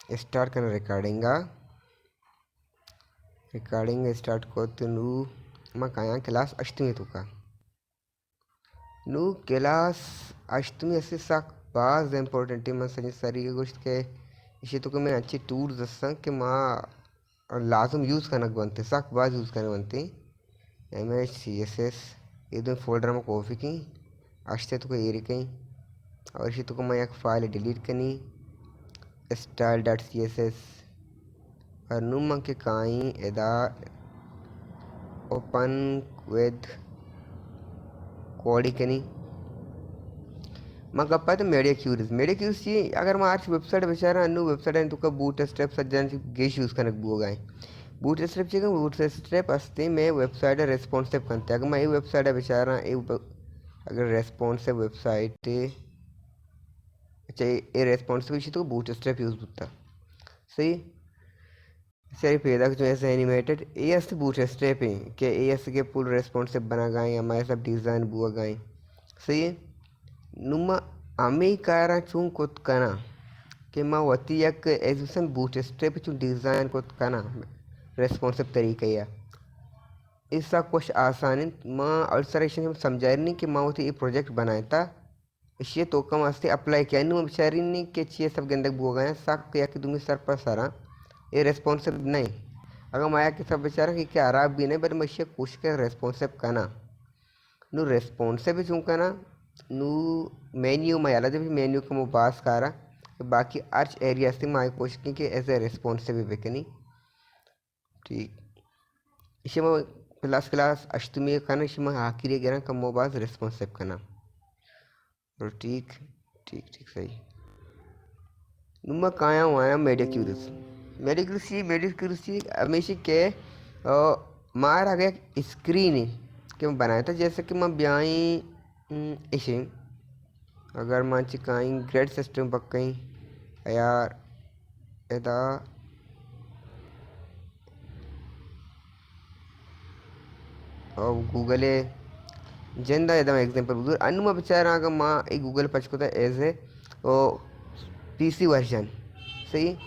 start करना recording start करते मैं क्या क्लास अष्टमी तुका क्लास अष्टमी असे साक बाज इम्पॉर्टेंट मैं सनी सारी गोष्ट के इसे तो मैं अच्छे टूल्स दसा कि माँ लाजम यूज़ करना बनते साक बाज यूज़ करना बनते MS CSS ये दो फोल्डर में कॉपी की अष्टे तो एरी कहीं और इसे तो मैं एक फाइल डिलीट करनी style.css और नुमा के काई एदा ओपन विद कोडी कनी माँ गप्पा तो मीडिया क्यूरीज अगर मैं आज वेबसाइट बेचारा अन्नू वेबसाइट तुका बूट स्ट्रैप सज्जन गेश यूज़ करने बोगा बूट स्ट्रैप असते मैं वेबसाइट रेस्पॉन्सिव करते अगर मैं ये वेबसाइट बेचारा अगर रेस्पॉन्सिव वेबसाइट अच्छा ये रेस्पॉन्सिव तो बूट स्ट्रैप यूज़ होता सही सही पैदा जो ऐसे एनिमेटेड ये बूट स्ट्रैप है कि ये के फुल रेस्पॉन्सिव बना गए हमारे सब डिज़ाइन बुआ गए सही है नुमा आम्ही कारा चूं कोत कना कि माँ वती एक एजुसन बूट स्ट्रैप चूं डिज़ाइन कोत कना रेस्पॉन्सिव तरीके या इसका कुछ आसानी माँ अल्सरेशन समझा नहीं कि माँ वती ये प्रोजेक्ट बनाया था इसे तो कम वास्ते अप्लाई किया नु बेचारी नहीं कि चाहिए सब गंदक बुआ गए साक किया कि तुम्हें सर पर सारा ये रेस्पॉन्सिव नहीं अगर माया के सब बेचारा कि क्या आराब भी नहीं पर मैं इसे कुछ के रेस्पॉन्सिव करना नु रेस्पॉन्सिव चूँ करना नु मेन्यू में आला जब मेन्यू को मैं पास करा बाकी अर्च एरिया से मैं कोशिश की कि एज ए रेस्पॉन्सिव बेकनी ठीक इसे मैं क्लास अष्टमी करना इसे मैं आखिरी गिरा कम मोबाइल रेस्पॉन्सिव करना और ठीक ठीक ठीक सही नुमा काया हुआ मेडिक्यूरसी हमेशा के मार आ गया स्क्रीन कि मैं बनाया था जैसे कि मैं ब्याई इसे अगर मैं चिकाई ग्रेड सिस्टम पक्कई यार एदा और गूगल जेंदा एदा एग्जांपल बुदूर अनुमा बेचारा अगर माँ एक गूगल पचकोता एज ए PC वर्जन सही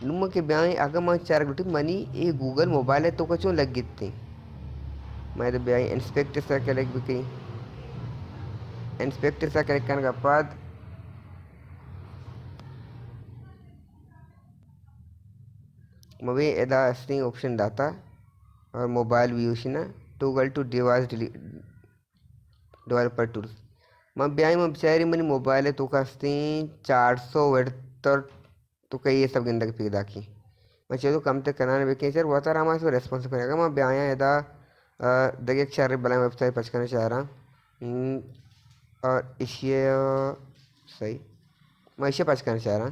नुमा के ब्याई अगर मैं चार गुटी मनी ये गूगल मोबाइल है तो कचो लग गई थी मैं तो ब्याई इंस्पेक्टर सा कलेक्ट भी करी इंस्पेक्टर सा कलेक्ट करने के बाद मैं एदा असली ऑप्शन दाता और मोबाइल व्यूश ना toggle to device developer tools मैं ब्याई में बेचारी मनी मोबाइल है तो कसती 400 तो कई ये सब गंदगी पैदा की मैं चलो कम तक कराने बेके सर वो तारा हमारे रेस्पॉन्स करेगा मैं ब्याया एदा दगे चार बला वेबसाइट पचकाना चाह रहा और इसे सही मैं इसे पचकाना चाह रहा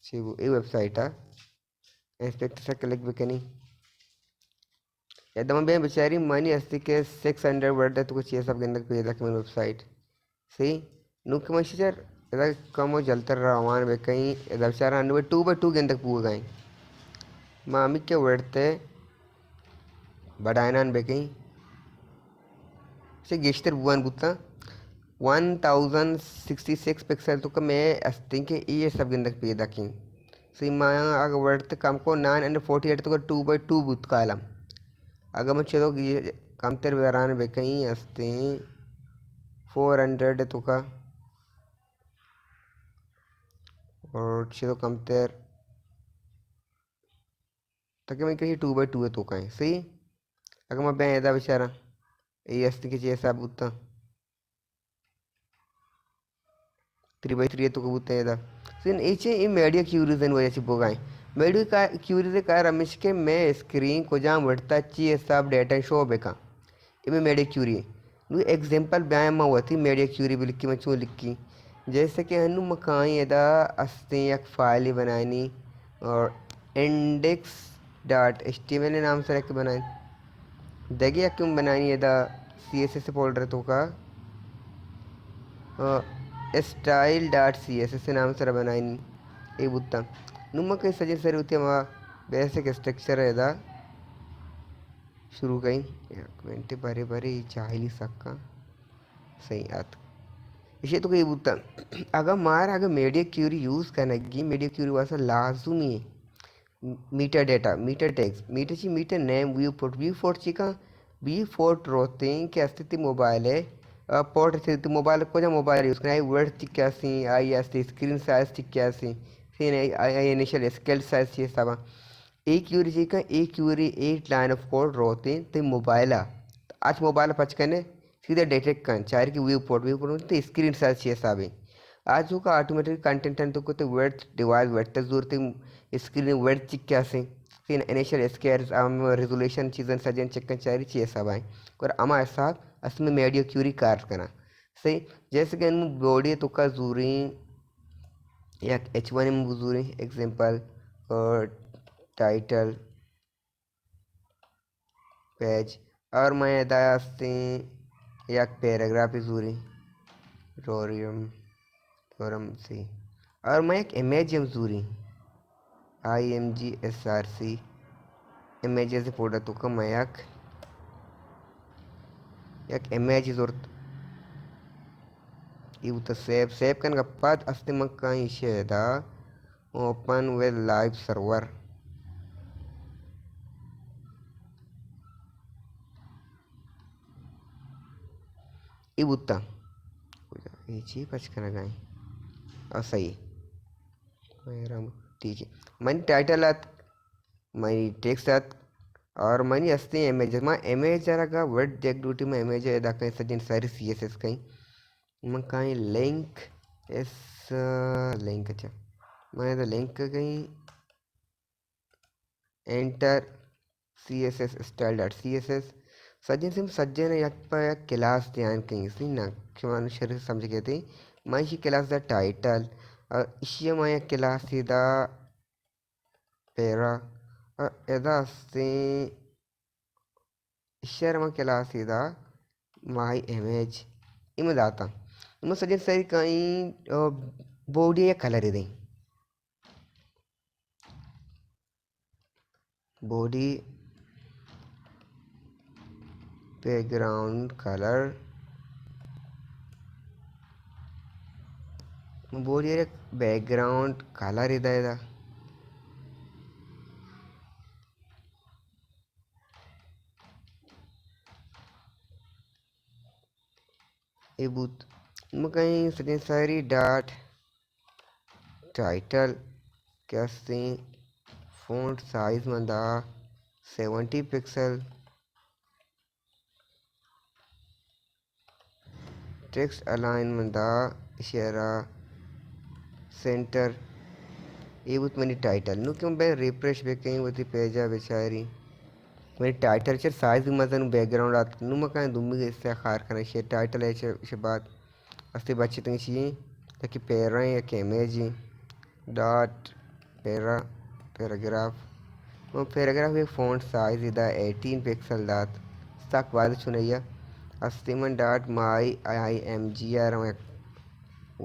ये वेबसाइट है इंस्पेक्टर से क्लिक भी कनी एकदम बे बेचारी मनी अस्ति के 600 वर्ड है तो कुछ ये सब गंदगी पैदा की वेबसाइट सही नुक मैं सर एदा कम जलतर रवान बे कहीं एदा बेचारा अन्वे 2x2 गंदगी पूगा गई मामी के वर्डते बडायनान बे कहीं से गेस्टर बुआन बुता 1066 पिक्सल तो का मैं अस्तिंग के ये सब गंदक पैदा की सी माया अगर वर्ड कम को 948 तो का 2x2 बुत कालम अगर मैं चलो कम तेरे वरान बे कहीं अस्तिंग 400 तो का और चलो कम तेर तक मैं कहीं 2x2 है तो का सही अगर मैं बैदा बेचारा ये अस्तिंग के चाहिए सब बुता 3x3 तो कबूते हैं सिन एचे ई मीडिया क्यूरियन वजह से बोगाएं मीडिया का क्यूरियस का रमेश के मैं स्क्रीन को जाम बढ़ता चाहिए सब डेटा शो बेका इमे मीडिया क्यूरी नु एग्जांपल ब्याम में होती मीडिया क्यूरी भी लिखी मैं चू लिखी जैसे कि हनु मकाई एदा अस्ते एक फाइल बनानी और इंडेक्स डॉट HTML नाम से रख बनाए देखिए क्यों बनानी एदा CSS फोल्डर तो का style.css नाम से बनाई ये बुत्ता नुमा के सजे सर उते मा बेसिक स्ट्रक्चर है दा शुरू कहीं कमेंट बारे बारे चाहली सक्का सही आत इसे तो कई बुत्ता अगर मार अगर मीडिया क्यूरी यूज़ करने की मीडिया क्यूरी वाला लाजमी है मीटर डेटा मीटर टैग्स मीटरची मीटर नेम व्यू फोर्टची का व्यू फोर्ट रोथिंग के अस्तित्व मोबाइल है पोर्ट अस्तित्व मोबाइल को जो मोबाइल यूज़ करना है वर्ड चिक्कासी आई अस्ति स्क्रीन साइज चिक्कासी फिर आई इनिशियल स्केल साइज ये सब एक यूरी जी का एक यूरी 8 लाइन ऑफ कोड रोते ते मोबाइल आज मोबाइल पचकने सीधे डिटेक्ट कर चार की व्यू पोर्ट तो स्क्रीन साइज ये सब आज का ऑटोमेटिक कंटेंट अंत को वर्ड डिवाइस वर्ड जरूरत स्क्रीन वर्ड चिक्कासी फिर इनिशियल स्केल रेजोल्यूशन चीज़न सजन चिकन चारी चीज़ सब आए और अमा ऐसा असमें मीडियो क्यूरी कार करना सही जैसे कि बॉडी तो का जूरी या H1 जूरी एग्जांपल और टाइटल पेज और मैं दास्ती या पैराग्राफ जूरी रोरियम रोरम सी और मैं एक इमेज जूरी IMGSRC इमेजेस फोटो तो का मैं एक इमेज जरूरत इव तो सेव कन का बाद अस्ति मग का इशेदा ओपन विद लाइव सर्वर इव उत्ता ये चीज पचकना गाय और सही मेरा ठीक है मनी टाइटल आत मनी टेक्स्ट आत और मनी अस्ति इमेज मा इमेज जरा वर्ड देख ड्यूटी में इमेज है दा कहीं सजिन सारी CSS कहीं मैं कहीं लिंक इस लिंक अच्छा मैं तो लिंक कहीं enter CSS style dot CSS सज्जन सिम सज्जन एक पर एक क्लास ध्यान कहीं इसलिए ना क्षमा शरीर समझ गए थे मैं इसी क्लास दा टाइटल और इसी मैं एक क्लास सीधा पेरा और एदा से इशर में क्लास सीधा माई इमेज इमें दाता इमें सज्जन सही कहीं बॉडी या कलर ही दें body background colour body background colour इदा ये बूथ कहीं सजिन सारी डॉट टाइटल कैसे फ़ॉन्ट साइज मंदा 70 पिक्सल टेक्स्ट अलाइन मंदा इशारा सेंटर ये बुत मनी टाइटल नु क्यों बे रिफ्रेश बे कहीं वती पेजा बेचारी मेरी टाइटल चर साइज मजन बैकग्राउंड आत नु मका दुम्मी इससे खार करना शे टाइटल है शे बात अस्ते बच्चे तंग छी ताकि पेरा या इमेज डॉट पेरा पैराग्राफ पैराग्राफ एक फ़ॉन्ट साइज इदा 18 पिक्सल दात तक बाद चुनैया अस्तिमन डॉट माई IMGR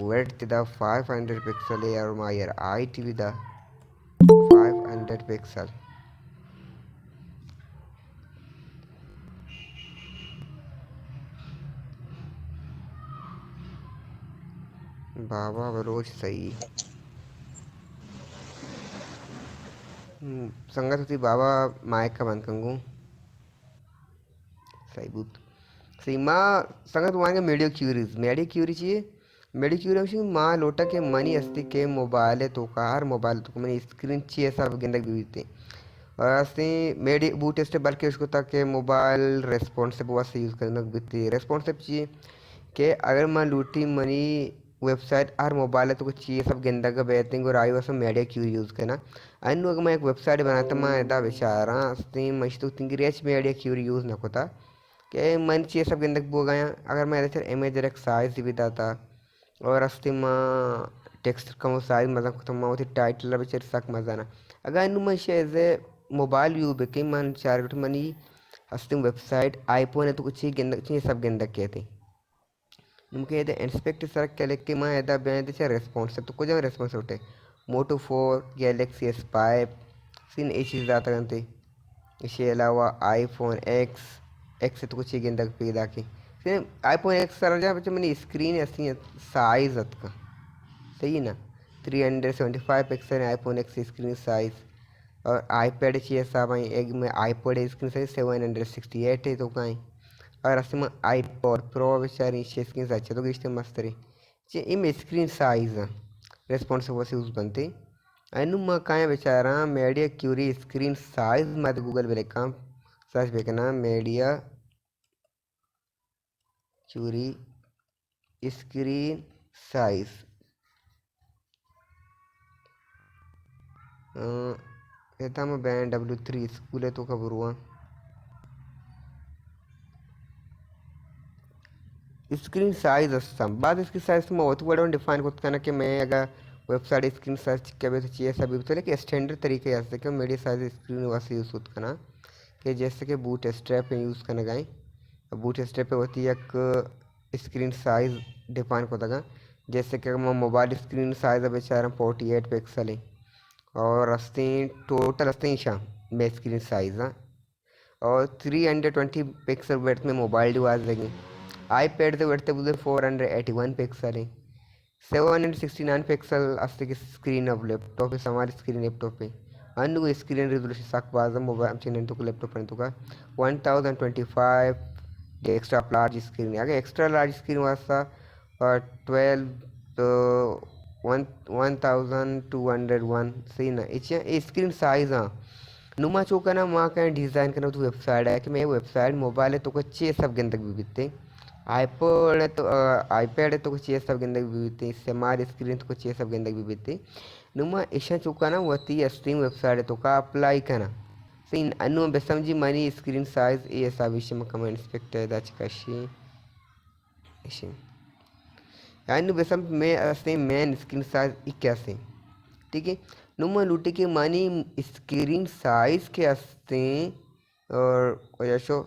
वेट तिदा 500 पिक्सल है और मायर IT विदा 500 पिक्सल बाबा बरोज सही संगत होती बाबा माइक का बंद कंगू सही बूत सही माँ संगत वांगे मेडियो क्यूरी चाहिए मेडियो क्यूरी अवश्य माँ लोटा के मनी अस्ति के मोबाइल तो कार मोबाइल तो मनी स्क्रीन चाहिए सब गिंदक बीते और अस्ति मेडी बूट स्टेप बल्कि उसको तक के मोबाइल रेस्पॉन्सिव वो से यूज़ करना बीते रेस्पॉन्सिव चाहिए कि अगर मान लूटी मनी वेबसाइट और मोबाइल है तो कुछ चीज़ सब गेंदा का बेहतिंग और आई सब मीडिया क्यू यूज़ करना अनु अगर मैं एक वेबसाइट बनाता मैं इदा विचारा अस्ती मस्त तिंग रेच मीडिया क्यू यूज़ न होता कि मन चीज़ सब गेंदा बो गया अगर मैं ऐसे इमेज एक साइज भी दाता और अस्ती माँ टेक्स्ट का साइज मजा तो मैं उसी टाइटल बेचार सक मजा ना अगर अनु मैं एज ए मोबाइल यूज बेकई मन चार मनी अस्ती वेबसाइट आईफोन है तो कुछ गेंदा चीज़ सब गेंदा कहते निम्के इधर इंस्पेक्ट सर के मैं इधर बेंच से रेस्पॉन्स तो कुछ रेस्पॉन्स होते मोटो 4 गैलेक्सी S5 सीन ये चीज़ आता करते इसके अलावा iPhone X से तो कुछ ही गेंदा पैदा की फिर iPhone X सर जहाँ बच्चे मैंने स्क्रीन ऐसी साइज का सही ना 375 pixel iPhone X screen size और आईपैड चाहिए साहब एक में आईपैड स्क्रीन साइज 768 है तो कहीं और असम आईपॉड प्रो बेचारी स्क्रीन साइज तो इष्ट मस्त रे इम स्क्रीन साइज रेस्पॉन्सिबल यूज बनते अनु काय बेचारा मीडिया क्यूरी स्क्रीन साइज मत गूगल पे काम सर्च बेकना मीडिया क्यूरी स्क्रीन साइज मैं बैंड W3 स्कूल है तो खबर हुआ स्क्रीन साइज असम बाद इसकी साइज में बहुत बड़ा डिफाइन करता ना कि मैं अगर वेबसाइट स्क्रीन साइज क्या भी चाहिए सभी तो लेकिन स्टैंडर्ड तरीके जैसे कि मेरी साइज स्क्रीन वास्ते यूज़ होता ना कि जैसे कि बूट स्ट्रैप में यूज़ करना गए बूट स्ट्रैप पे होती है एक स्क्रीन साइज डिफाइन होता है जैसे कि मोबाइल स्क्रीन साइज बेचारा 48 पिक्सल है और टोटल में स्क्रीन साइज और 320 पिक्सल वेट में मोबाइल डिवाइस देंगे आईपैड से वेट बोलते 481 पिक्सल है 769 पिक्सल अस्ते की स्क्रीन ऑफ लैपटॉप है हमारी स्क्रीन लैपटॉप पे अन्य स्क्रीन रेजोल्यूशन साक बाज़ मोबाइल चिन्ह तो लैपटॉप पर तो का 1025 एक्स्ट्रा लार्ज स्क्रीन अगर एक्स्ट्रा लार्ज स्क्रीन वास्ता और 1201 सही ना इच्छा स्क्रीन साइज हाँ नुमा चौका ना माँ का डिज़ाइन करना तो वेबसाइट है कि मैं वेबसाइट मोबाइल है तो कुछ सब गंदग भी बीतते आईपैड है तो आईपैड है तो कुछ सब गंदग भी बीतते स्मार्ट स्क्रीन तो कुछ सब गंदग भी बीतते नुमा ईशा चौका ना वती स्ट्रीम वेबसाइट है तो का अप्लाई करना सही अनु बेसमझी मनी स्क्रीन साइज ये सब विषय में कमेंट इंस्पेक्टर दाच कशी यानी बेसम में असते मेन स्क्रीन साइज 81 ठीक है नुमा लूटे के मानी स्क्रीन साइज के असते और यशो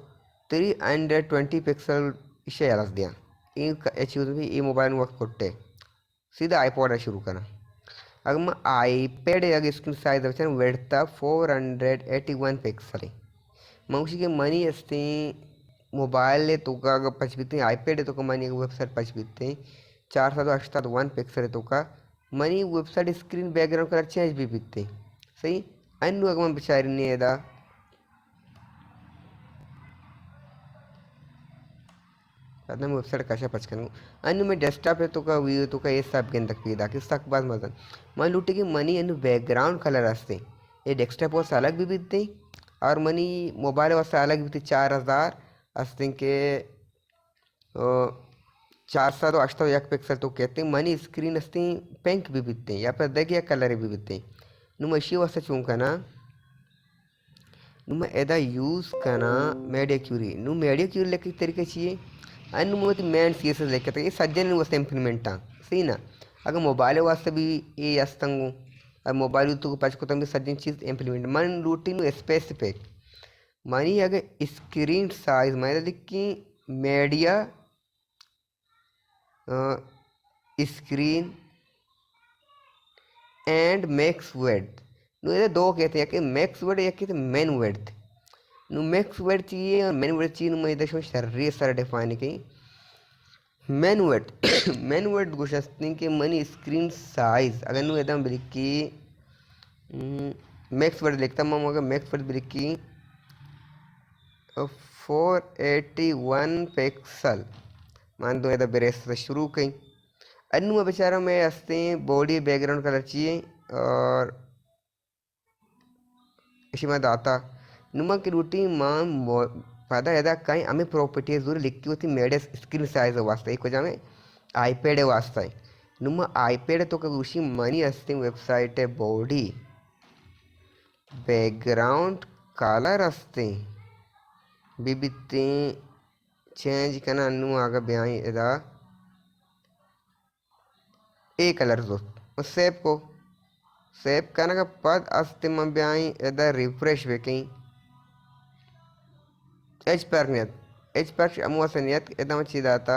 320 पिक्सल इसे याद दिया ये मोबाइल वक्त कोटे सीधा आईपॉड शुरू करना अगर मैं आईपैड अगर स्क्रीन साइज अच्छा वेड़ता 481 पिक्सल है मैं उसी के मनी असते मोबाइल है तो का अगर पचपीते आईपैड है तो का मनी वेबसाइट पचपीते 481 पिक्सल है तो का money website screen background colour change भी बीतते सही अनु अगर मैं बेचारी नहीं है मैं वेबसाइट कशा पचकन अनु में डेस्कटॉप है तो का व्यू तो का ये सब गेंद तक पीदा कि तक बात मदन मैं लूटे कि मनी अनु बैकग्राउंड कलर असते ये डेस्कटॉप वास्ते अलग भी बीतते और मनी मोबाइल वास्ते अलग बीतते 4000 असते के 481 पिक्सल तो कहते हैं मनी स्क्रीन असते पिंक भी बीतते या फिर देखिए कलर भी बीतते नुमा इसी वास्ते चूंका ना नुमा एदा यूज़ करना मीडिया क्यूरी लेके तरीके चाहिए अनुमति मैन सी एस लेके ये सज्जन वस्ते इंप्लीमेंट सही ना अगर मोबाइल वास्ते भी ये अस्तंगु अब मोबाइल तो पचको तंग सज्जन चीज़ इंप्लीमेंट मन रूटीन स्पेसिफिक मनी अगर स्क्रीन साइज मैं लिखी media screen and max width नु ये दो कहते हैं कि मैक्स वेड या कहते मेन वेड्थ नु मैक्स वेड चाहिए और मेन वेड चाहिए मैं इधर शरीर सारा डिफाइन की मेन वेड मेन वेड गुशस्ती के मनी स्क्रीन साइज अगर नु एकदम बिल्की मैक्स वेड लिखता मैं अगर मैक्स वेड बिल्की 481 पिक्सल मान दो इधर बेरेस से शुरू कहीं अनु बेचारा मैं हंसते बॉडी बैकग्राउंड कलर चाहिए और इसी में दाता नुमा की रूटी मां फायदा यदा कहीं हमें प्रॉपर्टी जरूर लिखी होती मेरे स्क्रीन साइज वास्ते एक वजह में आईपैड वास्ते नुमा आईपैड तो कभी उसी मनी हंसते वेबसाइट है बॉडी बैकग्राउंड कलर हंसते बीबीते चेंज करना नु आगे ब्याई यदा ए कलर दोस्त सेव करने का बाद अस्ते में ब्याई यदा रिफ्रेश वे कहीं एच पर अमुआ से नियत एकदम अच्छी दाता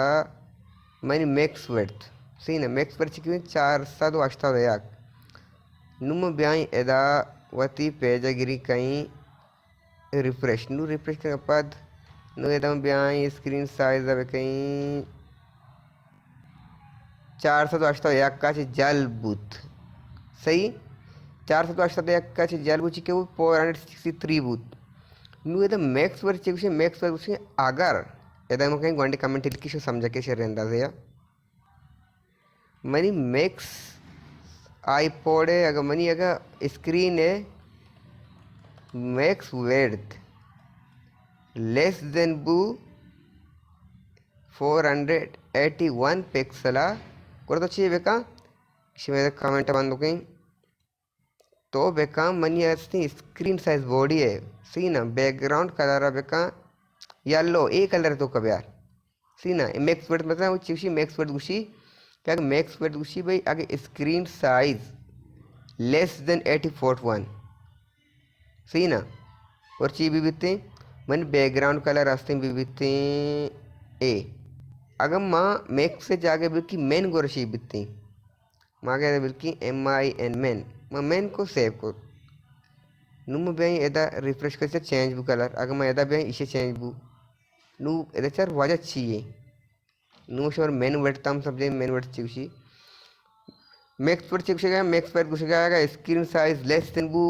मैंने मैक्स वेड्थ सही ना मैक्स वेड्थ क्यों 481 नुम ब्याई एदा वती पेजगिरी कहीं रिफ्रेश करने के बाद नु एकदम ब्याई स्क्रीन साइज अब कहीं 481 का जल बूथ सही 483 जल बुचिके वो 463 बूथ నువ్వు ఏదో మ్యాథ్స్ వరకు చూసి మ్యాథ్స్ వరకు చూసి అగర్ ఏదైనా కहीं గొండి కమెంట్ ఇల్కి समझ के शेयर रहता है मनी मैक्स आईपॉड है अगर मनी अगर स्क्रीन है मैक्स वेड्थ लेस देन बू 481 पिक्सला ಕೊಡ್ತಾ चाहिए ಬೇಕಾ ಶಿವೇದ ಕಮೆಂಟ್ ಬಂದು कहीं तो बेका मनी असती स्क्रीन साइज बॉडी है सी ना बैकग्राउंड कलर बेका येलो ए कलर तो कब यार सी ना मैक्स वर्ड मतलब चिवशी मैक्स वर्ड गुशी क्या मैक्स वर्ड गुशी भाई आगे स्क्रीन साइज लेस देन 8041 सी ना और ची भी बीते मन बैकग्राउंड कलर आस्ते भी बीते ए अगर माँ मैक्स से जाके बिल्कि मेन गोरशी बीते माँ कहते बिल्कि MIN मेन मैं मेन को सेव को नुम बें एदा रिफ्रेश कर चेंज बु कलर अगर मैं एदा बें इसे चेंज बु नु एदा चार वजह चाहिए नु शोर मेन वर्ड समझे मेन वर्ड चिवशी मैक्स वर्ड चिवशेगा मैक्स वर्ड गुशेगा स्क्रीन साइज लेस देन बु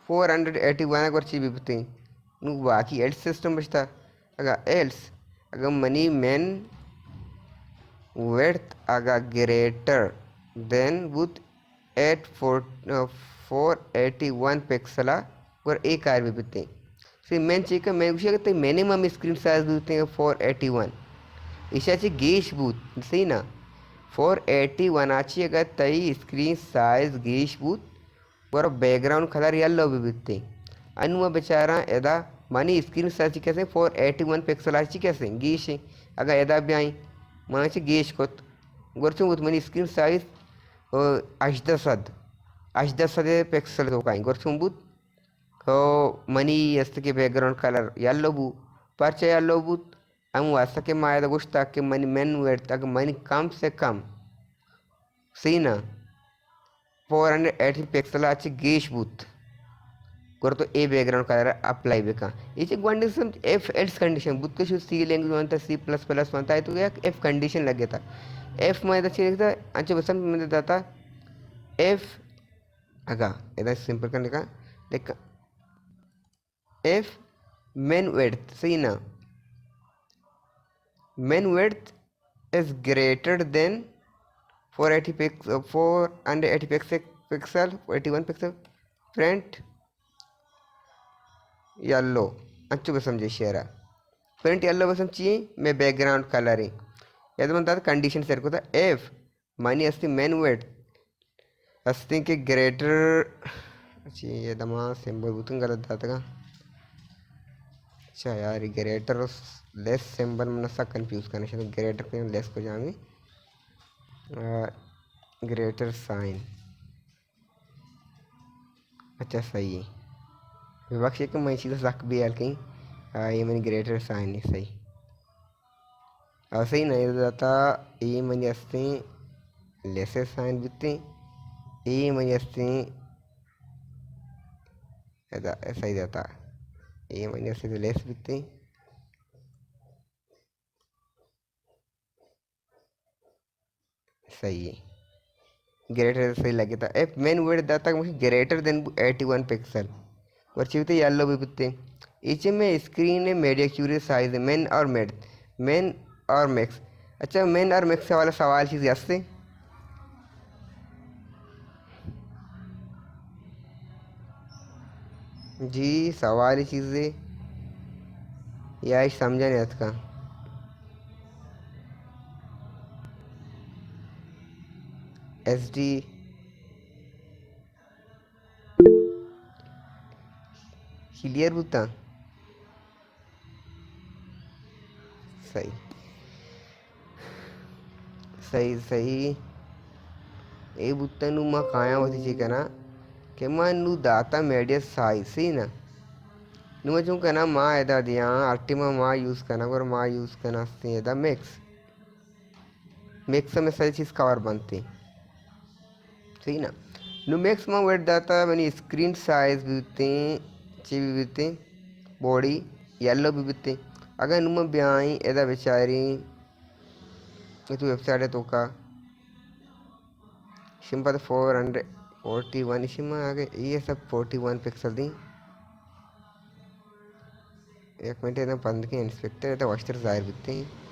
481 को ची बिबते नु बाकी एल्स सिस्टम बचता अगर एल्स अगर मनी मेन वर्थ अगर ग्रेटर देन बुथ 481 पिक्सला और एक कार भी बिकते हैं फिर मेन चेक मैं उसे कहते मिनिमम स्क्रीन साइज भी होते हैं 481 इसे गेश बूथ सही ना 481 आची अगर तई स्क्रीन साइज गेश बूथ और बैकग्राउंड कलर येलो भी बिकते हैं अनुमा बेचारा एदा मानी स्क्रीन साइज कैसे 481 पिक्सल आची कैसे गेश अगर एदा भी आई माने गेश को गोरचो मनी स्क्रीन साइज अष्टसद पिक्सल तो काई गोरचुंबुत हो मनी के बैकग्राउंड कलर येलो बू परचे येलो बूत हम वास्ता के माया गुस्ता के मनी मेन वेट तक मनी कम से कम सही ना 480 पिक्सल अच्छी गेश बूत कर तो ए बैकग्राउंड कलर अप्लाई बेका इसे कंडीशन एफ एल्स कंडीशन बूत के सी लैंग्वेज बनता C++ बनता है तो एक एफ कंडीशन लगे था एफ में अच्छी था अच्छे बसन में देता एफ अगा इधर सिंपल करने का देखा एफ मेन वेड्थ सही ना main width is greater than 480 pixel 81 pixel front yellow अच्छे बसम जी शेरा फ्रंट येलो बसम चाहिए मैं बैकग्राउंड कलर है याद बनता कंडीशन सेट को था एफ मानी अस्ति मेन वेड्थ अस्ति के ग्रेटर अच्छी ये दमा सिंबल बुतुंग गलत था का अच्छा यार ग्रेटर लेस सिंबल में सा कंफ्यूज करने से ग्रेटर पे लेस को जाएंगे ग्रेटर साइन अच्छा सही है विवक्ष के मैं चीज़ रख भी यार कहीं ये मैंने ग्रेटर साइन है सही सही नहीं जाता ये मैंने अस्ति लेसे साइन बिकते ये मैंने अस्ति ऐसा ही जाता ये मैंने अस्ति तो लेस बिकते सही है ग्रेटर सही लगे था एफ मेन वर्ड दाता मुझे ग्रेटर देन 81 पिक्सल और चिवते येलो भी बिकते इचे में स्क्रीन है मीडिया क्यूरी साइज है मेन और मैक्स अच्छा मेन और मैक्स वाला सवाल चीज़ यास्ते जी सवाल ही चीज़ें या समझा नहीं आता SD क्लियर बुता सही सही सही ये बुता नु माँ खाया होती चीज़ ना कि माँ नु दाता मीडिया साइज सही ना नु जो कहना माँ ऐदा दिया अल्टीमा माँ यूज़ करना और माँ यूज़ करना सी ऐदा मैक्स में सारी चीज़ कवर बनती सही ना नु मैक्स में वेट दाता मैंने स्क्रीन साइज भी बिकते ची भी बिकते बॉडी येलो भी बिकते अगर नुम ब्याई ऐदा बेचारी ये तो वेबसाइट है तो का सिंपल 400 41 इसी में आ गए ये सब 41 पिक्सल दी 1 मिनट एकदम बंद की इंस्पेक्टर एकदम वस्टर जाहिर बिकते हैं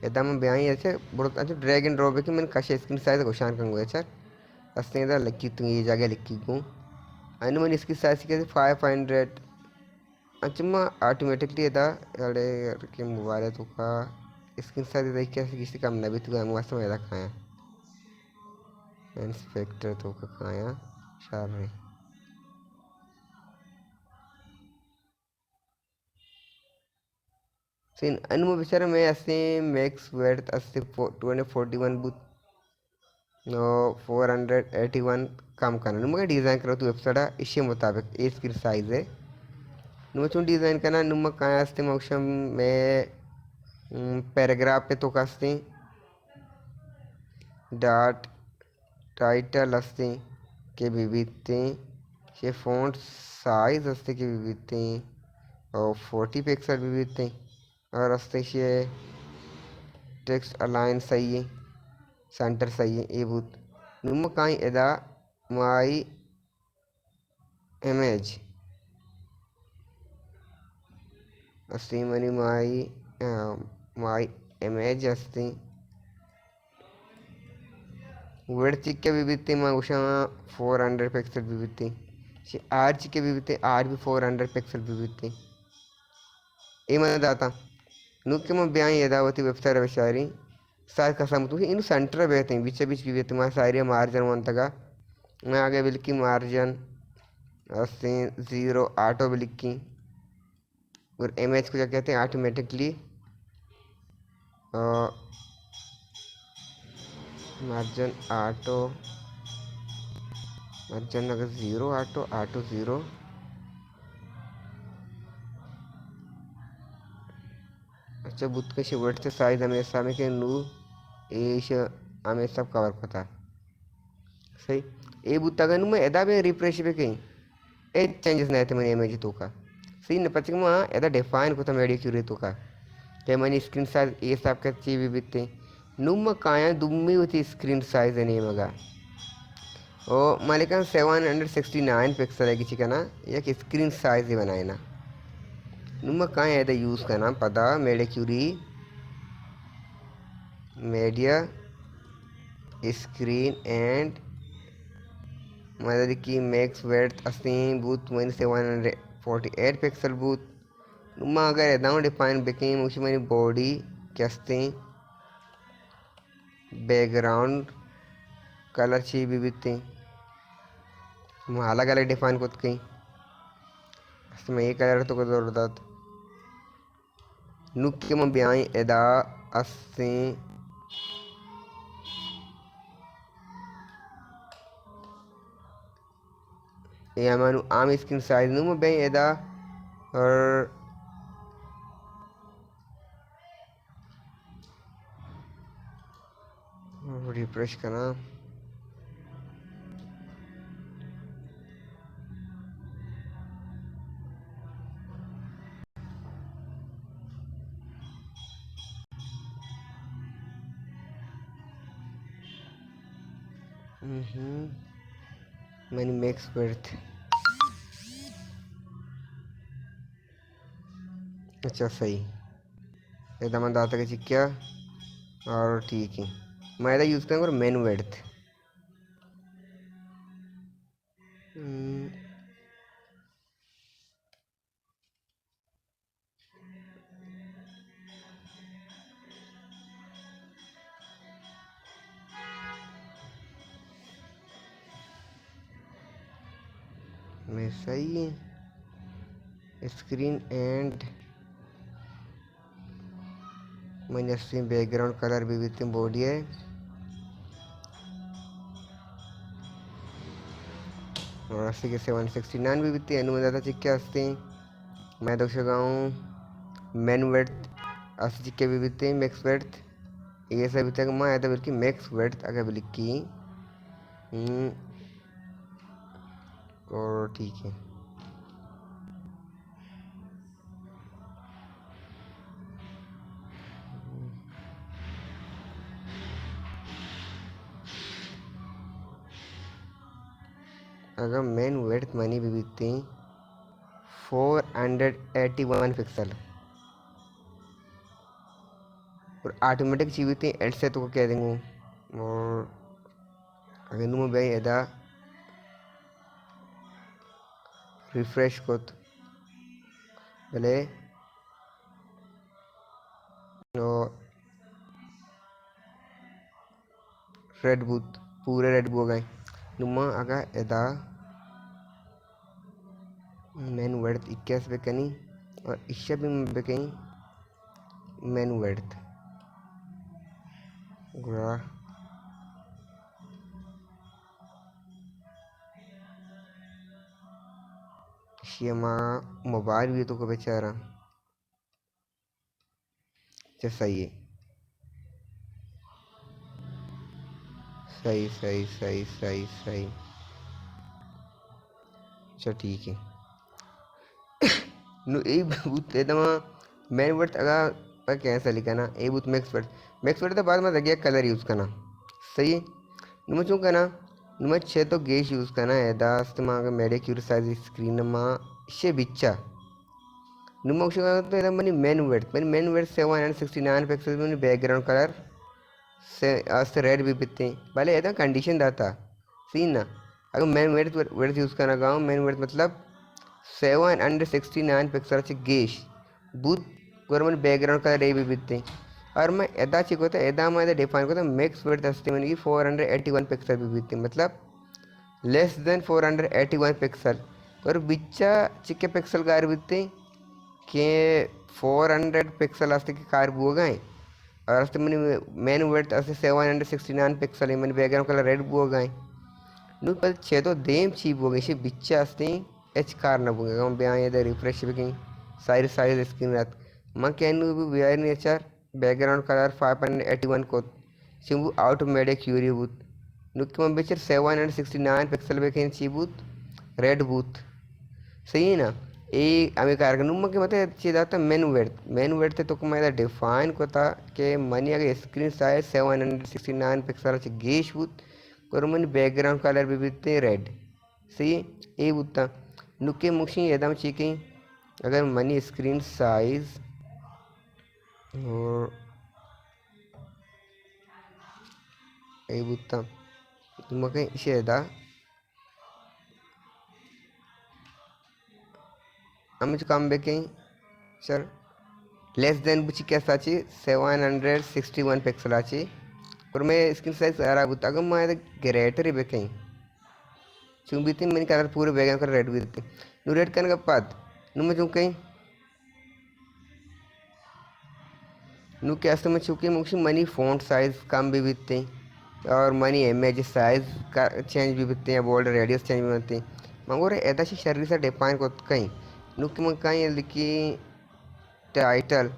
एकदम ब्याह ऐसे बहुत अच्छा ड्रैग एंड ड्रॉप है कि मैंने कशे स्क्रीन साइज गोशान कंगो है सर अस्ते इधर लिखी तुम ये जगह लिखी गूँ अनु मैंने इसकी साइज की 500 अच्छा मैं ऑटोमेटिकली था अरे के मोबाइल है तो का स्क्रीन साइज देख के किसी काम ना भी तू हम वास्तव में रखा है इंस्पेक्टर तो का खाया शार रही सीन अनु बेचारा मैं ऐसे मैक्स वेट अस्ते 241 बुत नो 481 काम करना मगर डिज़ाइन करो तो वेबसाइट इसी मुताबिक ए स्क्रीन साइज है नुमचून डिज़ाइन करना नुम काय असते मौसम में पैराग्राफ पे तो कास्ते डॉट टाइटल असते के विविधते शे फॉन्ट साइज असते के विविधते और 40 पिक्सल विविधते और असते शे टेक्स्ट अलाइन सही है सेंटर सही है ये बुत नुम काय एदा माई इमेज अस्ति मनी माई इमेज अस्ति विड्थ विविधते मैं उषा 400 पिक्सल विविधते आर्च के विविधते आर भी 400 पिक्सल विविधते ये मैं दाता नुक्के मैं ब्याह यदावती वेबसाइट विचारी सार कसम तू इन सेंटर बेहते बीच बीच विविधते मैं सारी मार्जिन मंतगा मैं आगे बिल्की मार्जिन अस्ति 0 ऑटो बिल्की और इमेज को क्या कहते हैं ऑटोमेटिकली मार्जिन ऑटो मार्जिन अगर 0 ऑटो ऑटो 0 अच्छा बुत के शिवर्ट से साइज हमेशा में के नू एश हमें सब कवर करता सही ए बुत अगर नू मैं एदा भी रिफ्रेश पे कहीं ए चेंजेस नहीं थे मैंने इमेज तो का सही न पच मैं एदा डिफाइन को था मेडी क्यूरी तो का के मैंने स्क्रीन साइज ए सब के ची भी बिते नू मैं काया दुम्मी होती स्क्रीन साइज नहीं मगा ओ मालिका 769 पिक्सल है किसी का ना एक स्क्रीन साइज ही बनाए ना नुमा कहाँ है यूज़ करना पता मेरे क्यूरी मीडिया स्क्रीन एंड मतलब कि मैक्स वेट अस्तीन बूथ 748 पिक्सल बूथ नुमा अगर एदाम डिफाइन बेकिंग उसी मेरी बॉडी कैस्ते बैकग्राउंड कलर चाहिए भी बिकते अलग अलग डिफाइन खुद कहीं मैं ये कलर तो को ज़रूरत नुक्के में ब्याह एदा अस्ते या मानो आम स्क्रीन साइज नु में ब्याह एदा और रिफ्रेश करना मैंने मैक्स वर्थ अच्छा सही एकदम दाता के चिक्किया और ठीक है मैं इधर यूज़ करूँगा मेन वर्थ मैं सही है स्क्रीन एंड मैंने स्क्रीन बैकग्राउंड कलर भी विथ बॉडी है और 80 के 769 भी वित्ती अनुमदाता चिक्के हंसते मैं तो गाँव मेन वर्थ 80 चिक्के भी वित्ते मैक्स वर्थ ये सब तक मैं आया था बल्कि मैक्स वर्थ अगर बिल्कि और ठीक है अगर मेन वेट मनी भी बीतती 481 पिक्सल और ऑटोमेटिक चीज बीतती एड से तो कह देंगे और अगर नुम भाई एदा रिफ्रेश को भले रेड बूथ पूरे रेड बू गए नुमा अगर एदा मेन वर्थ 21 पे कहीं और इससे भी पे कहीं मेन वर्थ गुरा मोबाइल भी तो को बेचारा सही है सही सही सही सही सही अच्छा ठीक है नु ए बूथ एकदम मेन वर्थ अगर पर कैसा लिखा ना ए बूथ मैक्स वर्थ तो बाद में लगे कलर यूज़ करना सही है नुमा चूँ करना नुमा छे तो गेश यूज़ करना है दास्त माँ मेरे क्यूर साइज स्क्रीन माँ शे बिच्चा नुमा कुछ तो एकदम मनी मेन वर्थ 769 पिक्सल में बैकग्राउंड कलर से रेड भी बिकते भले एकदम कंडीशन दाता सीन ना अगर मेन वर्थ यूज़ करना गाँव मेन वर्थ मतलब 769 पिक्सल गेश बूथ गवर्नमेंट बैकग्राउंड कलर रे भी बिकते और मैं एदा चिकोता एदा मैं डिफाइन को मैक्स वर्थ असते मन 481 पिक्सल भी बिकते मतलब लेस देन 481 पिक्सल और बिच्चा चिक्के पिक्सल कार बिकते के 400 पिक्सल असते के कार बुआ गए और असते मनी मेन वर्थ असते 769 pixel money background colour red बुआ गए नु पर छे तो देम ची बुआ गए से बिच्चा असते एच कार ना बुआ गए बयान ये रिफ्रेश भी साइज साइज स्क्रीन रात माँ कैन भी वी नेचर बैकग्राउंड कलर 581 को सिंबू ऑटोमेटिक क्यूरी बूथ नुक में बेचर 769 पिक्सल बेखें ची बूथ रेड बूथ सही है ना ये आम्ही कार नुम्म के मते चीज़ मेन वेट तो मैं डिफाइन को था कि मनी अगर स्क्रीन साइज 769 पिक्सल गेश बूथ और मनी बैकग्राउंड कलर भी बीते रेड सही ये बूता नुके मुखी एकदम चीकी अगर मनी स्क्रीन साइज और ये बूता मके इसे আমি কাম বেকিং স্যার लेस देन बुची कैसा अच्छी 761 पिक्सल अच्छी और मैं स्क्रीन साइज आ रहा बुता मैं ग्रेटर ही बेकिंग चुंबी थी मैंने कलर पूरे बैग कर रेड भी देती नु रेड करने के बाद नु मैं चुंक कहीं नु कैसे मैं चुकी मुझे मनी फ़ॉन्ट साइज कम भी बीतते और मनी इमेज साइज का चेंज भी बीतते हैं बोल्ड रेडियस चेंज भी बनते मगर ऐसा सी शरीर से डिफाइन को कहीं नु कि मैं कहीं लिखी टाइटल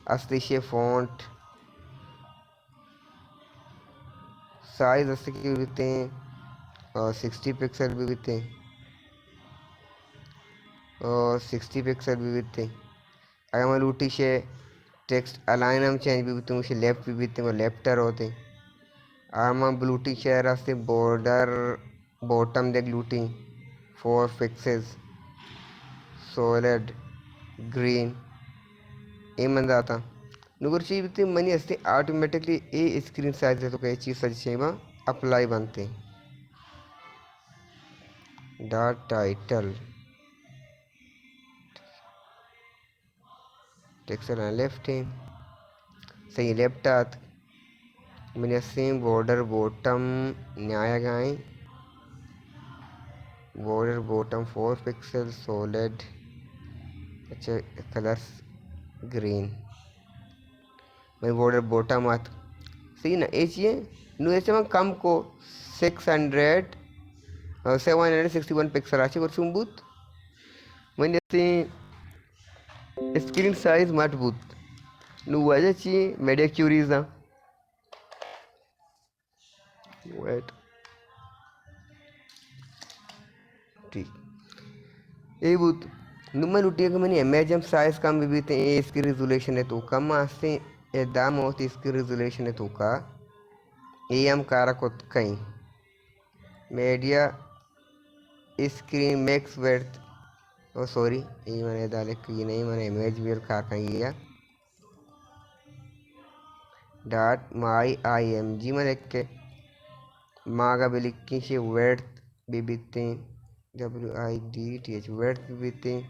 अस्तिशे फ़ॉन्ट साइज अस्ति की बीते और 60 पिक्सल भी बीते और 60 पिक्सल भी बीते अगर मैं लूटी से टेक्स्ट अलाइन हम चेंज भी बीते मुझे लेफ्ट भी बीते वो लेफ्टर होते आमा ब्लूटी शेयर रास्ते बॉर्डर बॉटम देख लूटी 4 पिक्सेस सॉलिड ग्रीन ये मन जाता नुगर चीज बीते मनी असते ऑटोमेटिकली ए स्क्रीन साइज है तो कई चीज़ सच चाहिए अप्लाई बनते डॉट टाइटल टेक्स्ट लेफ्ट है सही लेफ्ट आत मैंने सेम बॉर्डर बॉटम न्याय गाए बॉर्डर बॉटम 4 पिक्सल सॉलिड अच्छा कलर्स ग्रीन मैं बॉर्डर बॉटम आत सही ना ये चाहिए नु ऐसे में कम को 761 पिक्सल आचे और चुंबूत मैंने स्क्रीन साइज मजबूत नु वजह चाहिए मीडिया क्यूरीज ना वेट ठीक ये बूत नुम्मा लुटिया के मैंने इमेज साइज कम भी बीते इसकी रिजोल्यूशन है तो कम आस्ते ये दाम होती इसकी रिजोल्यूशन है तो का ये हम कारक कहीं मीडिया स्क्रीन मैक्स वर्थ ओ सॉरी ये मैंने डाले ये नहीं मैंने इमेज भी कार का लिया dot my I M G मैंने के मागा बिलिकी से वर्थ बीबीते W I D T H width बीबीते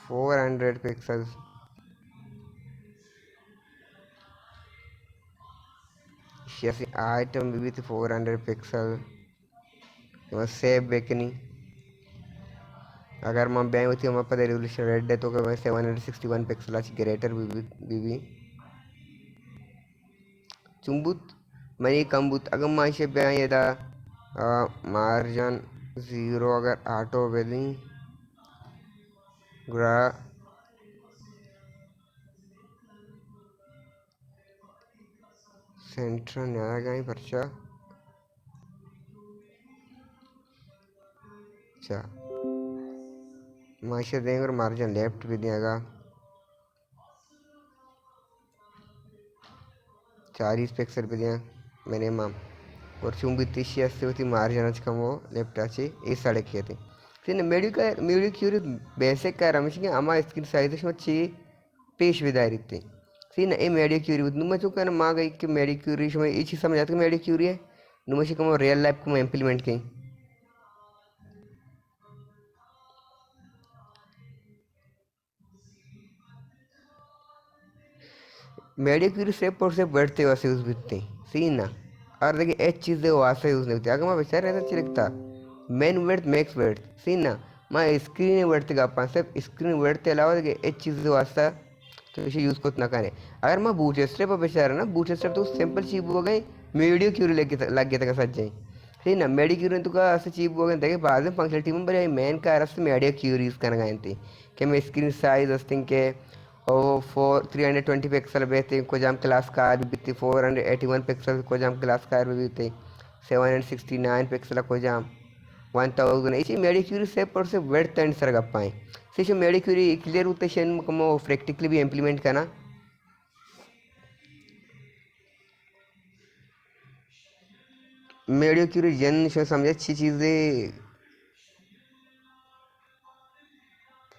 400 पिक्सल्स शेसी आइटम बीबीते 400 पिक्सल सेव बेकनी अगर मैं बैंक होती हूँ पता रेजोल्यूशन रेड है तो मैं 761 पिक्सल ग्रेटर बीबी चुंबुत मनी कम्बुत अगर मैं इसे बैंक ये था मार्जिन 0 अगर ऑटो वेलिंग ग्रा सेंट्रल नया गई परचा अच्छा मैं इसे देंगे और मार्जिन लेफ्ट भी देगा 40 पिक्सल पे दिया मिनिमम और चुंबी 30 होती मार्जिन आज कम वो लेफ्ट आची इस साढ़े किए थे फिर मीडियो क्यूरी बेसिक का रमेश अम्मा स्क्रीन साइज వచ్చి पेश विदारिते सीन ए मेडियो क्यूरी नुमा चुका ना माँ गई कि मेडियो क्यूरी समय ये चीज़ समझ आती है मेडियो क्यूरी है नुमा से कम रियल लाइफ को इम्प्लीमेंट कहीं मेडियो क्यूरी स्टेप और स्टेप बढ़ते वैसे यूज़ बिकते सीन ना और देखिए एक चीज़ है वासे यूज़ नहीं होती अगर मैं बेचारा रहता चिरकता मेन वर्ड मैक्स वर्ड सीन ना मैं स्क्रीन बढ़ते का पास सिर्फ स्क्रीन बढ़ते अलावा देखिए एक चीज़ वास्ता तो इसे यूज़ को ना करें अगर मैं बूट स्ट्रैप पर बेचारा ना बूट स्ट्रैप तो सिंपल चीप हो गई मीडियो क्यूरी लेके लग गया था सच जाए ठीक ना मेडी क्यूरी तो का ऐसे चीप हो गए देखिए बाद में फंक्शनलिटी में बड़े मेन का रस्ते मेडियो क्यूरीज करना गए थे कि मैं स्क्रीन साइज अस्तिंग के और 320 पिक्सल बेहते को जाम क्लास कार भी बीती 481 पिक्सल को जाम क्लास कार भी बीते 769 पिक्सल को जाम 1000 इसी मेडी क्यूरी से पर से वेट एंड सर गप्पाएं से मेडी क्यूरी क्लियर होते शेन को प्रैक्टिकली भी इम्प्लीमेंट करना मेडियो क्यूरी जन शो समझे अच्छी चीज़ें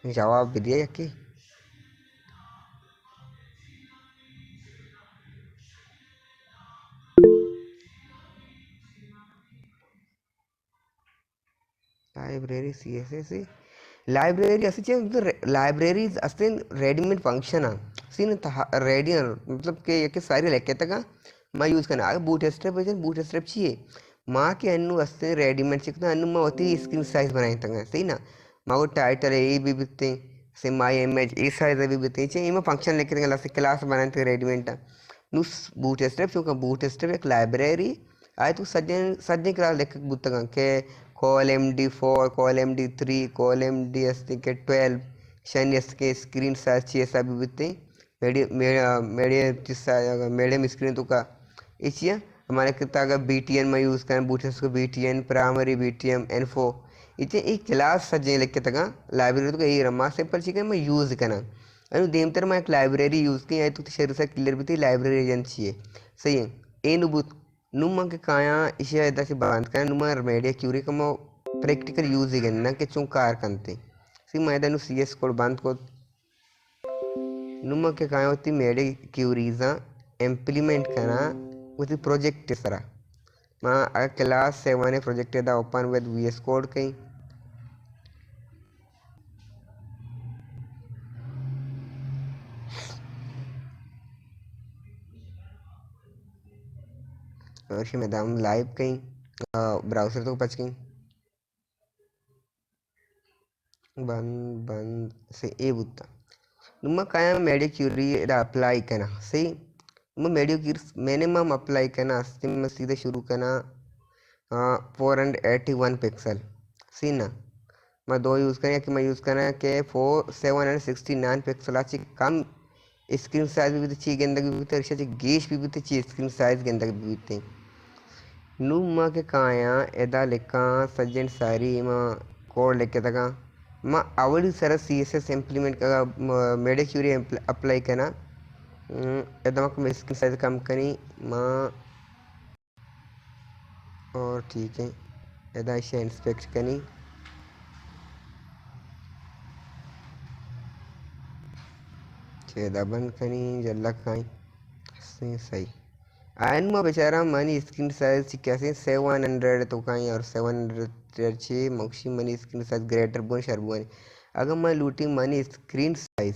जवाब भी दिया कि library C S S library असे लाइब्रेरीज असते रेडीमेड फंक्शन सीन रेडी मतलब के सारी लेके तक मैं यूज़ करना आगे बूट स्ट्रेप चाहिए माँ के अन्नू असते रेडीमेड चिकना अन्नू मैं होती स्क्रीन साइज बनाई तक सही ना माँ को टाइटल ये भी बिकते से माई इमेज ये साइज भी बिकते चाहिए मैं फंक्शन लेके तक क्लास बनाए थे रेडीमेड नु बूट स्ट्रेप क्योंकि बूट स्ट्रेप एक लाइब्रेरी आए तो सज्जन सज्जन क्लास लेके बुतगा के col M D 4 col M D 3 col M D S के 12 शन एस के स्क्रीन साइज ऐसा भी बिकते मीडियम स्क्रीन तो का इचिए हमारे कितना अगर बी टी एन में यूज़ करें बूटेस को B T N primary B T M एनफो इतने एक क्लास सज्जे लेके तक लाइब्रेरी तो यही रमा सिंपल चीज़ मैं यूज़ करना अनु देमतर मैं एक लाइब्रेरी यूज़ की तो शरीर से क्लियर भी थी लाइब्रेरी एजेंट चाहिए सही है ए नुबूत नुमा के काया इसे ऐसा से बांध कर नुमा मीडिया क्यूरी का मो प्रैक्टिकल यूज़ ही करना कि चुं कार करते सी मैं नु सी एस कोड बांध को नुमा के काया होती मीडिया क्यूरीज़ा इम्प्लीमेंट करना उसी प्रोजेक्ट सरा मैं क्लास 7 प्रोजेक्ट दा open with V S code कहीं और फिर मैदान लाइव कहीं ब्राउज़र तो बच गई बंद बंद से ए बुत्ता नुमा काया मेडियो क्यूरी अप्लाई करना सही मैं मेडियो क्यूरी मिनिमम अप्लाई करना अस्ती में सीधे शुरू करना 481 पिक्सल सी ना मैं दो यूज़ करें कि मैं यूज़ करना कि 769 पिक्सल अच्छी कम स्क्रीन साइज भी चाहिए गेंदा भी बीते अच्छी गेश भी चाहिए स्क्रीन साइज गेंदा भी बीते नू माँ के काया एदा लेका सज्जन सारी माँ कोड लेके तका माँ आवड़ी सारा सी एस एस इम्प्लीमेंट का मेडियो क्यूरी अप्लाई करना एदा मैं स्क्रीन साइज कम करी माँ और ठीक है एदा इसे इंस्पेक्ट कनी छेदा बंद कनी जल्ला खाई सही आयन में बेचारा मनी स्क्रीन साइज कैसे 700 तो कहीं और 700 ची मोक्षी मनी स्क्रीन साइज ग्रेटर बोन शर्बुआनी अगर मैं लूटी मनी स्क्रीन साइज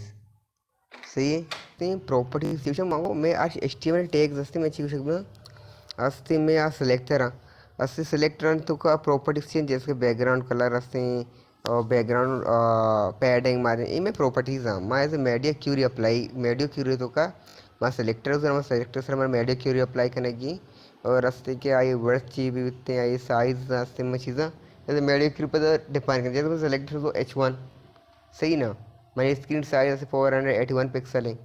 सही है ते प्रॉपर्टीज दिवसा मागो मैं आज एचटीएमएल टैग्स असते मैं चिकू शकतो असते मैं आ सिलेक्टर असते सिलेक्टर तुका प्रॉपर्टीज चेंज जैसे बैकग्राउंड कलर असते और बैकग्राउंड पैडिंग मारे इनमें प्रॉपर्टीज हाँ मैं एज media query apply media query तो का मैं सिलेक्टर सर मैं मीडिया क्यूरी अप्लाई करने की और रास्ते के आई वर्थ ची भी बिकते आई साइज रास्ते में चीज़ा जैसे मीडिया क्यूरी पर डिफाइन कर जैसे मैं सिलेक्टर तो H1 सही ना मेरी स्क्रीन साइज ऐसे 481 पिक्सल है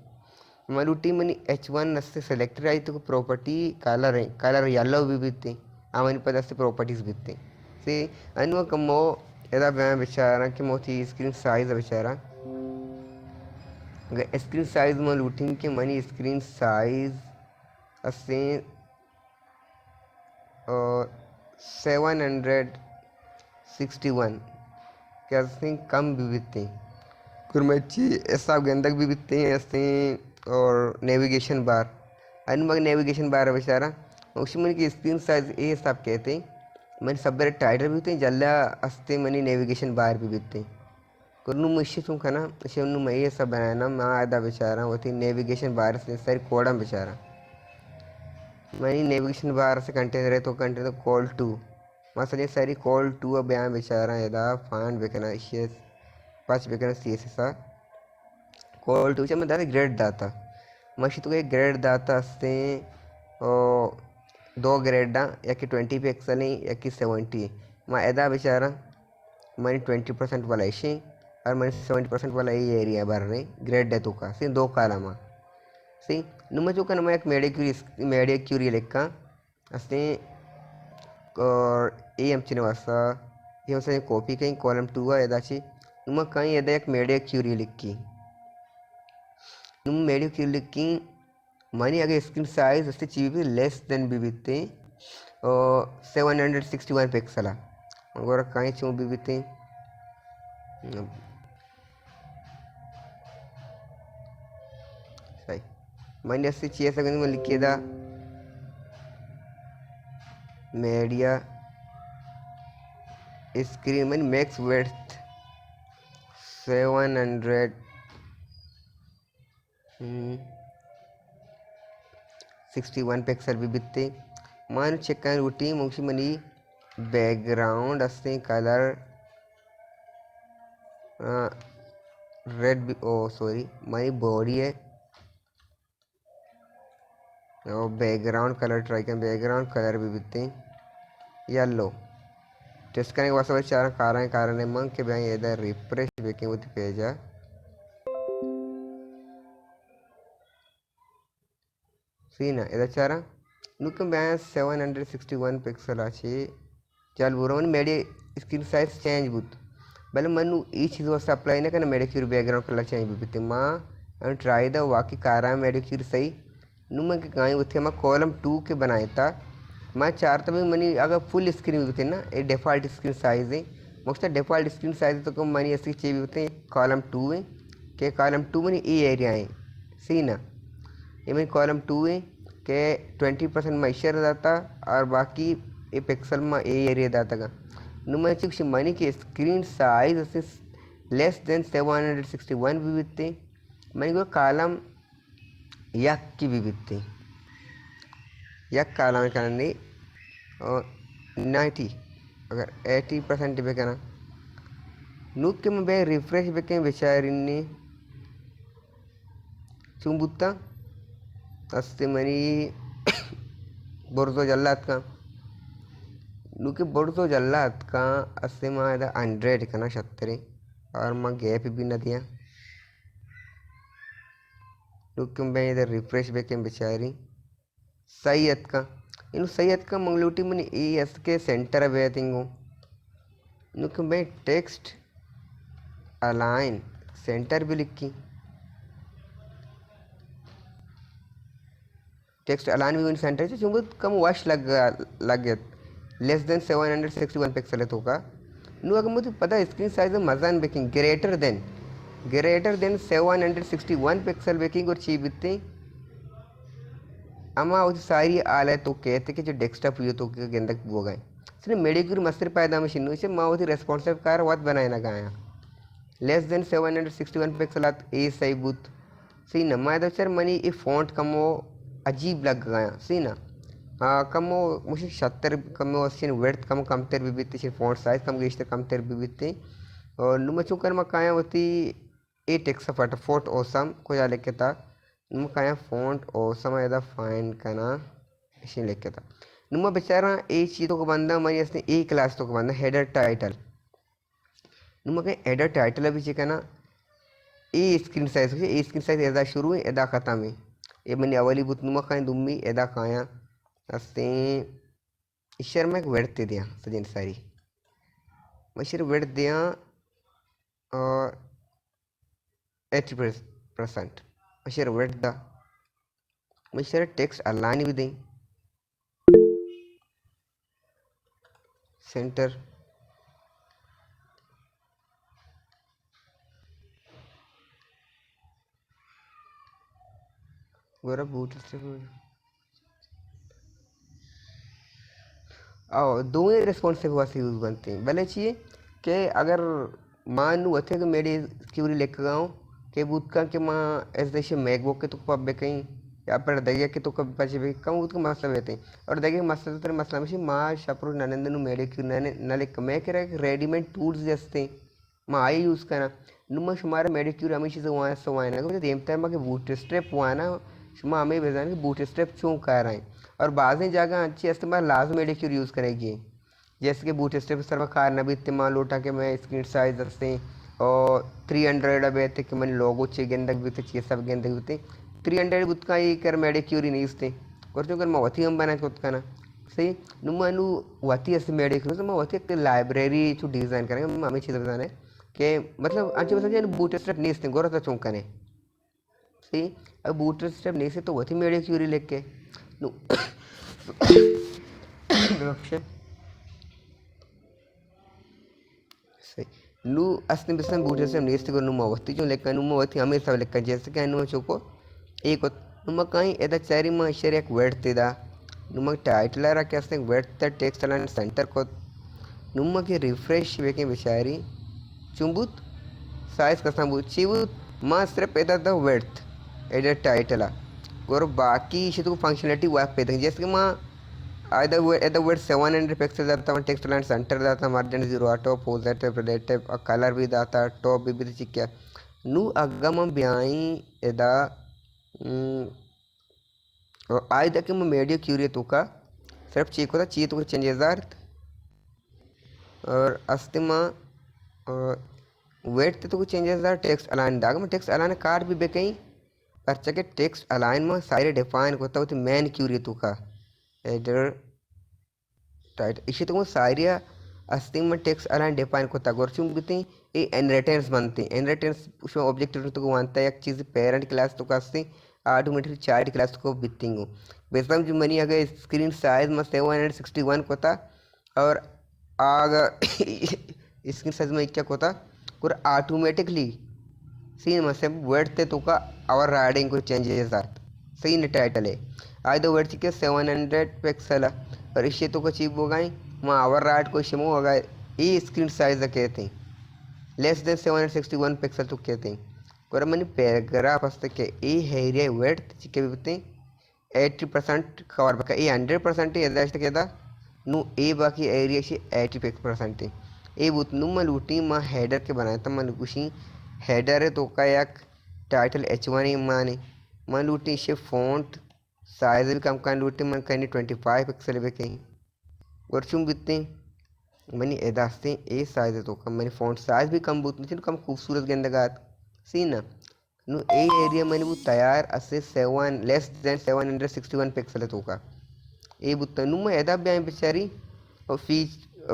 मरूटी मनी H1 नस्ते सेलेक्टर आई तो प्रॉपर्टी कलर है कलर येलो भी बिकते आमन पर ऐसे प्रॉपर्टीज बिकते से अनु कमो यदा मैं बेचारा कि मोती स्क्रीन साइज बेचारा अगर स्क्रीन साइज में लूटिंग के मनी स्क्रीन साइज असे 761 क्या कम भी बिकते कुरमची ऐसा गंदक भी बिकते हैं ऐसे और नेविगेशन बार अनमग नेविगेशन बार है बेचारा उसमें की स्क्रीन साइज ये सब कहते हैं मैंने सब बड़े टाइटल भी होते हैं जल्ला अस्ते मनी नेविगेशन बार भी बिकते हैं कुरनु मुश्किल तुम खाना इसे उन्नु मैं ये सब बनाना मैं आधा बेचारा होती नेविगेशन बार से सारी कोडम बेचारा मनी नेविगेशन बार से कंटेनर है तो कंटेनर कॉल टू मसले सारी कॉल टू अब यहाँ बेचारा यदा फांड बेकना इसे पाँच बेकना सी एस सा कॉल टू मैं दादा ग्रेड दाता मशी तो एक ग्रेड दाता असते दो ग्रेडा या कि 20 पिक्सल है या कि 70 मैं एदा बेचारा मैंने 20% वाला इसे और मैंने 70% वाला ये एरिया भर रहे ग्रेड है तो का सी दो कालमा सी नुमा जो का नुमा एक मेडिया क्यूरी लेक्का असते और ए एम चिने वास्ता ये वैसे कॉपी कहीं कॉलम 2 है एदाची नुमा कहीं एदा एक मेडिया क्यूरी लिखी नुम मेडिया क्यूरी लिखी मनी अगर स्क्रीन साइज उससे चीज़ लेस देन भी बीते और 761 पिक्सल अगर कहीं चूँ भी बीते सही मैंने ऐसे चाहिए सकते मैं लिखिए था मीडिया स्क्रीन मैंने मैक्स विड्थ 761 पिक्सल भी बिकते मान चेक कर रूटी मुझे मनी बैकग्राउंड असते कलर रेड भी ओ सॉरी मनी बॉडी है और बैकग्राउंड कलर ट्राई करें बैकग्राउंड कलर भी बिकते येलो टेस्ट करने के बाद सब चार कारण है मंग के भाई इधर रिफ्रेश बेकिंग होती पेजा सीना इधर चारा नुकम भाई 761 पिक्सल आछे चल बुरा मन मेरे स्क्रीन साइज चेंज बुत भले मनु ई चीज़ वास्ते अप्लाई ना करना मेरे क्यूर बैकग्राउंड कलर चेंज भी बिकते माँ एंड ट्राई द वाकी कारा मेरे क्यूर सही नुमा के गाय उठे मैं कॉलम 2 के बनाए था मैं चाहता भी मनी अगर फुल स्क्रीन होते ना ये डिफ़ॉल्ट स्क्रीन साइज है मुझे डिफ़ॉल्ट स्क्रीन साइज तो कम मनी ऐसी चाहिए होते हैं कॉलम 2 है के कॉलम 2 मनी ये एरिया है सी ना ये मनी कॉलम 2 है के 20% में शेयर दाता और बाकी ये पिक्सल में ये एरिया दाता का नुमा चिक्स मनी के स्क्रीन साइज ऐसे लेस देन 761 भी बिकते मनी को कॉलम यक की भी बिकते यक कालम करनी और 90 अगर 80% बेकना नूक के मैं बे रिफ्रेश बेके बेचारिनी चुंबुत्ता अस्ते मनी बोर्जो जल्लात का नूके बोर्जो जल्लात का अस्ते माँ 100 कना 70 और माँ गैप भी न दिया नूक के मैं इधर रिफ्रेश बेके बेचारी सैयद का इन सैयद का मंगलूटी मनी ई एस के सेंटर वे थिंगो नुक मैं टेक्स्ट अलाइन सेंटर भी लिखी टेक्स्ट अलाइन भी सेंटर से चुंबुत कम वश लग गया लेस देन 761 पिक्सल तो का नु अगर मुझे पता स्क्रीन साइज मजान बेकिंग ग्रेटर देन 761 पिक्सल बेकिंग और ची बिते अमा वो सारी आले तो कहते कि जो डेस्कटॉप हुई तो के अंदर वो गए सिर्फ मेडिक्यूर मस्तर पैदा मशीन से माँ वो रेस्पॉन्सिव कार वात बनाए ना गाया लेस देन 761 पिक्सल ए सही बुत सही ना मैं तो चर मनी ये फॉन्ट कमो अजीब लग गया सही ना हाँ कमो मुझे 70 कमो अस्सी वर्थ कम तेर बीबीते से फॉन्ट साइज कम गेस्टर कम तेर बीबीते और नुमा चुकर मैं काया होती ए टेक्स्ट फट फोर्ट ओसम को जा लेके था नुमा काया फॉन्ट ओसम ऐदा फाइन करना इसी लेके था नुमा बेचारा ए चीज़ों को बंदा मरी असने ए क्लास तो को बंदा हेडर टाइटल नुमा कहीं हेडर टाइटल अभी चिकना ए स्क्रीन साइज एदा शुरू है एदा ख़त्म है ये मैंने अवली बुत नुमा कहीं दुम्मी एदा काया असते इशर में एक वेड़ते दिया सजन सारी मशर वेड़ दिया और 80% मशर वेड़ दा मशर टेक्स्ट अलाइन भी दें सेंटर गोरा बूट और दोनों रिस्पॉन्सिव वासी यूज़ बनते हैं भले चाहिए कि अगर मानू अथे कि मेरी क्यूरी लेकर गाऊँ कि बूथ का कि माँ ऐसे मैकबुक के तो पब कहीं या पर दगे के तो कब बचे भी कम उसका मसला रहते हैं और दगे मसला तो मसला में माँ शपरू ननंदनु मेरे क्यों नले मैं कह रहा रेडीमेड टूल्स जैसे माँ आई यूज़ करना नुमा शुमार मेरे क्यूर हमेशा से वहाँ सो आए ना देमता है कि बूट स्ट्रेप हुआ ना शुमा हमें भेजा कि बूट स्ट्रेप क्यों कर रहे हैं और बाज़ जगह अच्छी इस्तेमाल लाजम मेडिक्यूर यूज़ करेगी जैसे कि बूट स्ट्रेप सर्व कार नबी इस्तेमाल उठा के मैं स्क्रीन साइज से और 300 अब थे कि मैंने लोगो चे गेंदक भी थे सब गेंदक भी थे 300 बुतका ही कर मेडिक्यूर ही नहीं थे और जो कर मैं वती हम बना के उतका ना सही नुमानु वती ऐसे मेडिक्यूर तो मैं वती एक लाइब्रेरी जो डिज़ाइन करेंगे हमें चीज़ बताने कि मतलब अच्छे बस बूट स्ट्रेप नहीं थे गौरव चौंकने सही अब बूट स्ट्रेप नहीं से तो वती मेडिक्यूर लेके नु असने बिसन बूटे से नेस्त को नुमा वस्ती जो लेकर नुमा वती हमेशा लेकर जैसे कि नुमा चोको एक नुमा कहीं एदा चारी में शेर एक वेट तेदा नुमा टाइटल रखे असने with the text line centre को नुमा के रिफ्रेश वेके बेचारी चुंबुत साइज कसम बुत चीबुत मां सिर्फ एदा द वेट एदा टाइटल और बाकी इसे तो फंक्शनलिटी वाक पे जैसे कि मां either word 700 पिक्सल जाता है टेक्स्ट लाइन सेंटर जाता है margin zero auto positive relative और कलर भी जाता है टॉप भी चिक्या नु अगम ब्याई एदा और आज तक मैं मीडिया क्यूरियस तो का सिर्फ चेक होता चाहिए तो चेंजेस और अस्तिमा और वेट तो चेंजेस टेक्स्ट अलाइन दाग में टेक्स्ट अलाइन कार्ड भी बेकई पर चके टेक्स्ट अलाइन में सारे डिफाइन होता होती मैन क्यूरियस तो का एडर टाइट इसी तो सारिया अस्तिम में टेक्स्ट अलाइन डिफाइन कोता गोरचुम बिती ए इनहेरिटेंस बनते इनहेरिटेंस उसमें ऑब्जेक्ट तो मानता है एक चीज़ पेरेंट क्लास तो कास्ते ऑटोमेटिक चाइल्ड क्लास को बितिंगो बेसम जो मनी अगर स्क्रीन साइज में 761 कोता और आगा स्क्रीन साइज में क्या कोता और ऑटोमेटिकली सी में से वर्ड ते तो का और राइडिंग को चेंजेस आते सही न टाइटल है आज दो वर्ड के 700 पिक्सल और इसे तो कुछ चीज होगा वहाँ आवर राइट को शमो होगा ये स्क्रीन साइज कहते हैं लेस देन 761 पिक्सल तो कहते हैं और मैंने पैराग्राफ हस्ते के ए एरिया वेट चिके भी बताएं 80% कवर बका ये 100% है ऐसा कहता नु ए बाकी एरिया से 86% है ए बुत नु मैं लूटी माँ हेडर के बनाया था मैं कुछ हेडर है तो का एक टाइटल H1 ही माने मैं लूटी इसे फ़ॉन्ट साइज भी कम कर लूटे मन कहीं 25 पिक्सल भी कहीं और चुम बितते मनी एदास्ते ए साइज है तो कम मैंने फ़ॉन्ट साइज भी कम बुत नहीं कम खूबसूरत के अंदर सी ना नु ए एरिया मैंने वो तैयार असे 7 लेस देन 761 पिक्सल है तो का ए बुत नु मैं एदा भी बेचारी और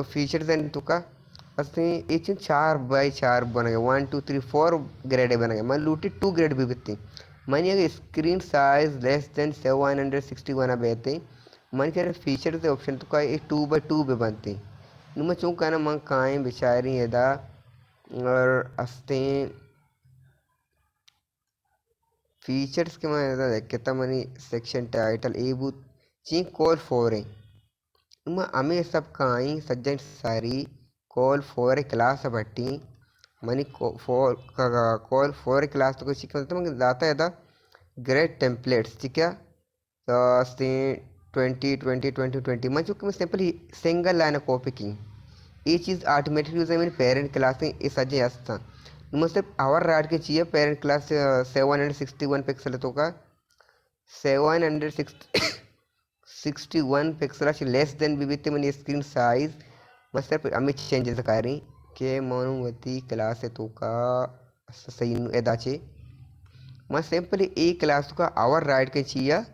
फीचर्स एंड तो का असे ये 4x4 बन गए 1 2 3 4 ग्रेड बन गए मैं लूटी 2 ग्रेड भी बितती मैंने अगर स्क्रीन साइज लेस देन 761 अब आते मन कह फीचर ते ऑप्शन तो का 2x2 पे बनती नुमा चूँ कहना मन काएं बेचारी एदा और अस्ते फीचर्स के मैं एदा देख मनी सेक्शन टाइटल ए बूत ची कॉल फॉर नुमा अमे सब काई सज्जन सारी कॉल फॉर क्लास बट्टी मनी कॉल फॉर क्लास तो कुछ मतलब दाता एदा ग्रेट टेम्पलेट्स ठीक है सी 20 मैं चूँकि मैं सिंपल सिंगल लाइन कॉपी की ये चीज़ ऑटोमेटिक यूज है मेरी पेरेंट क्लास में इस अजय असता मैं सिर्फ आवर राट के चाहिए पेरेंट क्लास 761 पिक्सल तो का 761 पिक्सल लेस देन बीबीते मनी स्क्रीन साइज मैं सिर्फ अमित चेंजेस कर रही के मनुमति क्लास है तो का सही एदाचे मैं सिंपल ए क्लास का आवर राइट के चाहिए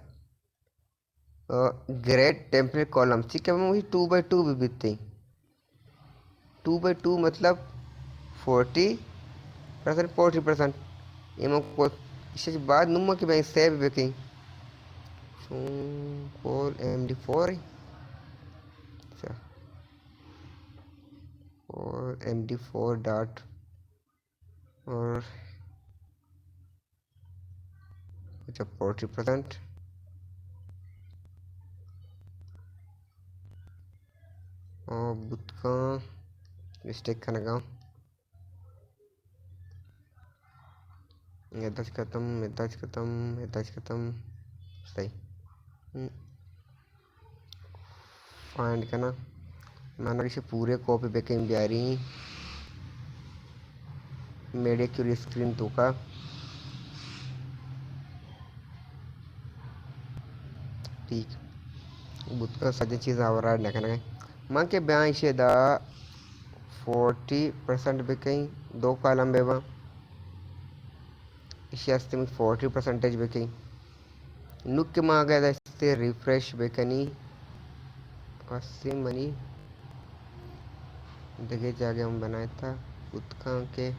ग्रेड टेम्पलेट कॉलम ठीक है मुझे 2x2 भी बीतते 2x2 मतलब 40% एम इससे बाद नुमा कि भाई सेव बेकिंग कॉल MD4 और MD4 डॉट और अच्छा 40% और बुत का मिस्टेक का लगा यदाच खत्म सही फाइंड करना मैंने इसे पूरे कॉपी बेकिंग बिहारी मेरे क्यूरी स्क्रीन तो का ठीक बुत का सज्जन चीज़ आवर ना मां के ब्याह इसे दा 40% बेकिंग 2 कॉलम बेवा इसे अस्ते में 40% बेकिंग नुक के माँ गया इससे रिफ्रेश बेकनी अस्से मनी देखे जाके हम बनाया था उत्का के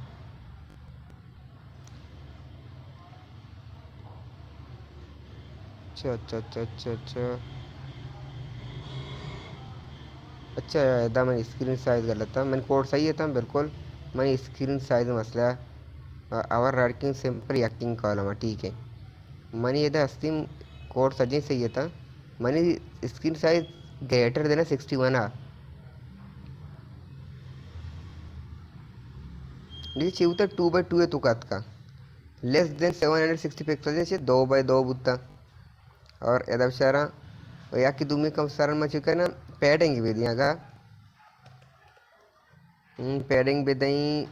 अच्छा ऐदा मैंने स्क्रीन साइज गलत था मैंने कोड सही है था बिल्कुल मैंने स्क्रीन साइज मसला आवर राइटिंग सिंपल एक्टिंग कॉलम ठीक है मैंने ये अस्ती कोड सजी सही है था मैंने स्क्रीन साइज ग्रेटर देना 61 नीचे चिवता 2x2 है तुकात का लेस देन 760 पिक्सल जैसे 2x2 बुत्ता और एदा बेचारा या कि तुम्हें कम सारा में चुका ना पैडिंग भी दिया का पैडिंग भी दई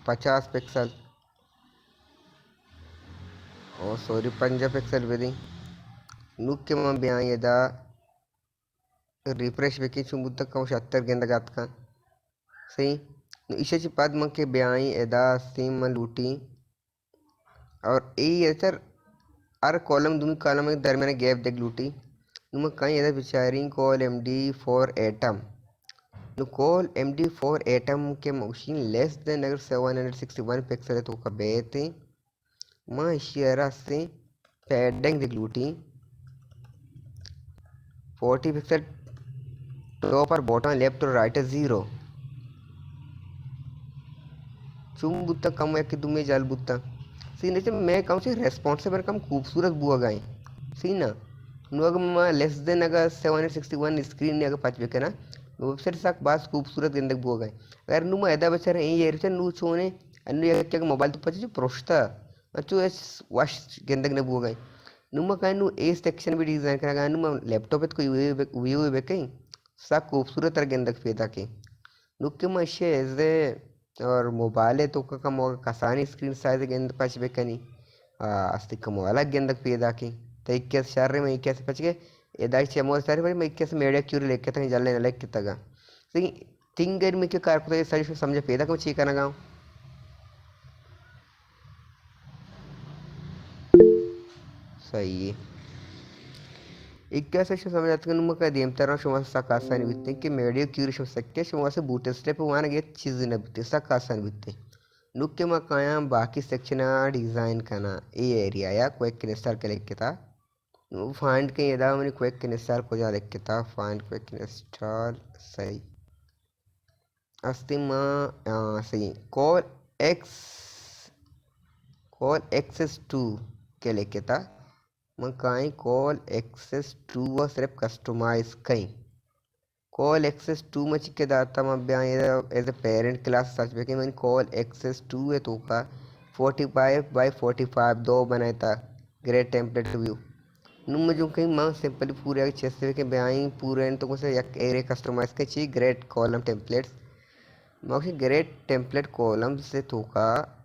50 पिक्सल और सॉरी 5 पिक्सल भी दी नुक के मैं बयान ये दा रिफ्रेश बेकी चुंबुत कम 76 गेंद गात का सही इसे पद मन के बयान एदा सीम में लूटी और ये सर अर कॉलम दूनी कॉलम के दरमियान गैप देख लूटी नुमा कहीं एदा बिचारी कॉल MD4 एटम नु कॉल MD4 एटम के मशीन लेस देन अगर 761 पिक्सल है तो का बेते मां शेरा से पैडिंग देख लूटी 40 पिक्सल टॉप और बॉटम लेफ्ट और राइट है 0 चुम बुत्ता कम है कि तुम्हें जाल बुत्ता सी नहीं मैं कम से रेस्पॉन्सिबल कम खूबसूरत बुआ गाए सी ना नु अगर मैं लेस देन अगर 761 स्क्रीन ने अगर पाँच बेके ना वेबसाइट साक बास खूबसूरत गंदक बुआ गाए अगर नु मैं एदा बच्चा रहे ये रेचन नु छोने अन्नु ये क्या मोबाइल तो पचे जो प्रोस्ता अच्छो एस वाश गंदक ने बुआ गाए नु मैं कहीं नु ए सेक्शन भी डिजाइन करा नु मैं लैपटॉप पे कोई व्यू बेके साक खूबसूरत तर गंदक पैदा के नु के मैं शे एजे और मोबाइल है तो कम कसानी स्क्रीन साइज गेंद पच बेकनी अस्ति मोबाइल गेंदक పేదాకి తైక్కేస్ శారీ మైక్కేస్ పచ్చిಗೆ ಎದಾಗಿ ಚೆಮೋ ಸಾರಿ ಬರಿ ಮೈಕ್ಕೆಸ್ ಮೇಡೆ ಕ್ಯೂರಿ ಲೆಕ್ಕ ತನಿ ಜಲ್ಲೆ ಲೆಕ್ಕ ತಗ ಸಿ ತಿಂಗರ್ ಮಿಕ್ಕೆ कारको सही समझे पैदा को ची करना गाँव सही है इक्का से समझ आता है का देम तरह शुमा सकासान बित्ते कि मेडियो क्यूरी शुमा सक्के शुमा से बूटे स्टेप वाना गे चीज न बित्ते सकासान बित्ते नुक्के मा काया बाकी सेक्शन डिजाइन करना ए एरिया या कोई क्रिस्टल के लेके था फाइंड के यदा मैंने क्विक इंस्टॉल को जा लिख था फाइंड क्विक इंस्टॉल सही अस्ति सही कॉल एक्सेस टू के लिखे था मैं कहीं कॉल एक्सेस टू व सिर्फ कस्टमाइज कहीं कॉल एक्सेस टू में चिके दाता मैं बयान एज ए पेरेंट क्लास सच पे कि मैंने कॉल एक्सेस टू है तो का 45 by 45 दो बनाया था ग्रेट टेम्पलेट व्यू नुम जो कहीं मां सिंपली पूरे चेस के बयान पूरे तो कुछ एक एरे कस्टमाइज के ची ग्रेट कॉलम टेम्पलेट्स मां ग्रेट टेम्पलेट कॉलम से तो का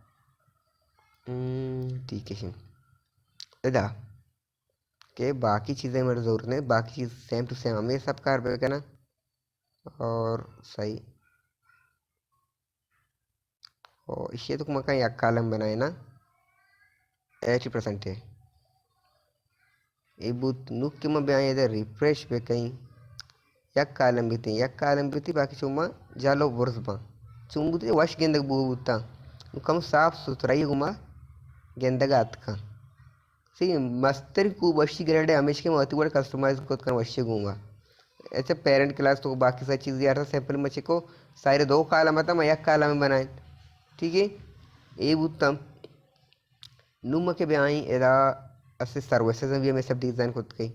ठीक है इदा के बाकी चीज़ें मेरे ज़रूरत नहीं बाकी चीज़ सेम टू सेम हमें सब कर ना और सही और इसे तो मका एक कॉलम बनाए ना 80% है ये बुत नुक के मैं बयान इधर रिफ्रेश पे कहीं एक कॉलम भी थी बाकी चुम्मा जालो वर्ष बा चुम्बुते वश गेंदक बुता कम साफ सुथरा ही गुमा गेंदक आत का सही मस्तर को वशी ग्रेड हमेशा के महत्व बड़े कस्टमाइज को कर वशी गूंगा ऐसे पेरेंट क्लास तो बाकी सारी चीज़ यार सैंपल में को सारे दो कॉलम आता मैं एक कॉलम में बनाए ठीक है ये उत्तम नुम के बयान एदा असे सर्विसेज भी हमें सब डिज़ाइन खुद की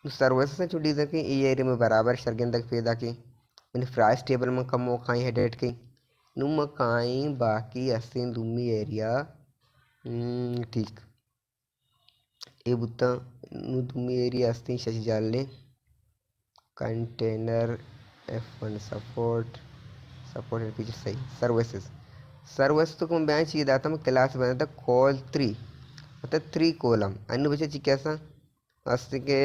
सर्विसेज जो डिज़ाइन की ये एरिया में बराबर शर्गन तक पैदा की मैंने प्राइस टेबल में कम वो खाई हेडेट की नुम काई बाकी असे दुमी एरिया ठीक ये बुत्ता नु दुमी एरिया अस्ती शशि जाले container F1 support and feature सही सर्विस तो कम बयान चाहिए दाता मैं क्लास बना था कॉल 3 मतलब 3 कॉलम अन्य बच्चे चाहिए कैसा अस्ति के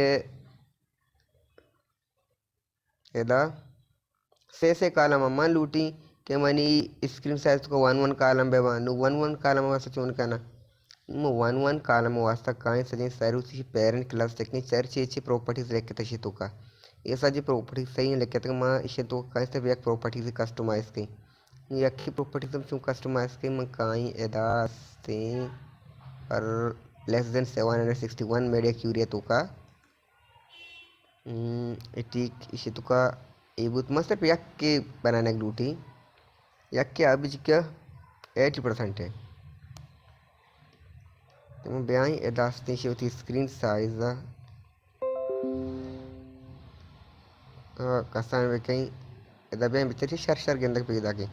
एदा से कालम मान लूटी के मनी स्क्रीन साइज को 1 कालम बेवा नु 1 कालम वास्ते चुन करना नु 1 कालम वास्ता काई सजे सारू सी पेरेंट क्लास टेक्निक चर्च प्रॉपर्टीज लेके तशी तो का ये सारी प्रॉपर्टीज सही लेके तक मां इसे तो काई से एक प्रॉपर्टीज कस्टमाइज की यकी प्रॉपर्टीज हम कस्टमाइज की मैं काई एदा से और लेस देन 761 मीडिया क्यूरिया तो का ठीक इसे तो का ये बहुत मस्त यक के बनाने की लूटी यक के अभी क्या 80% है तो मैं बयान एदास्ते से होती स्क्रीन साइज कसान में कहीं एदा बयान बितर शर के अंदर पैदा के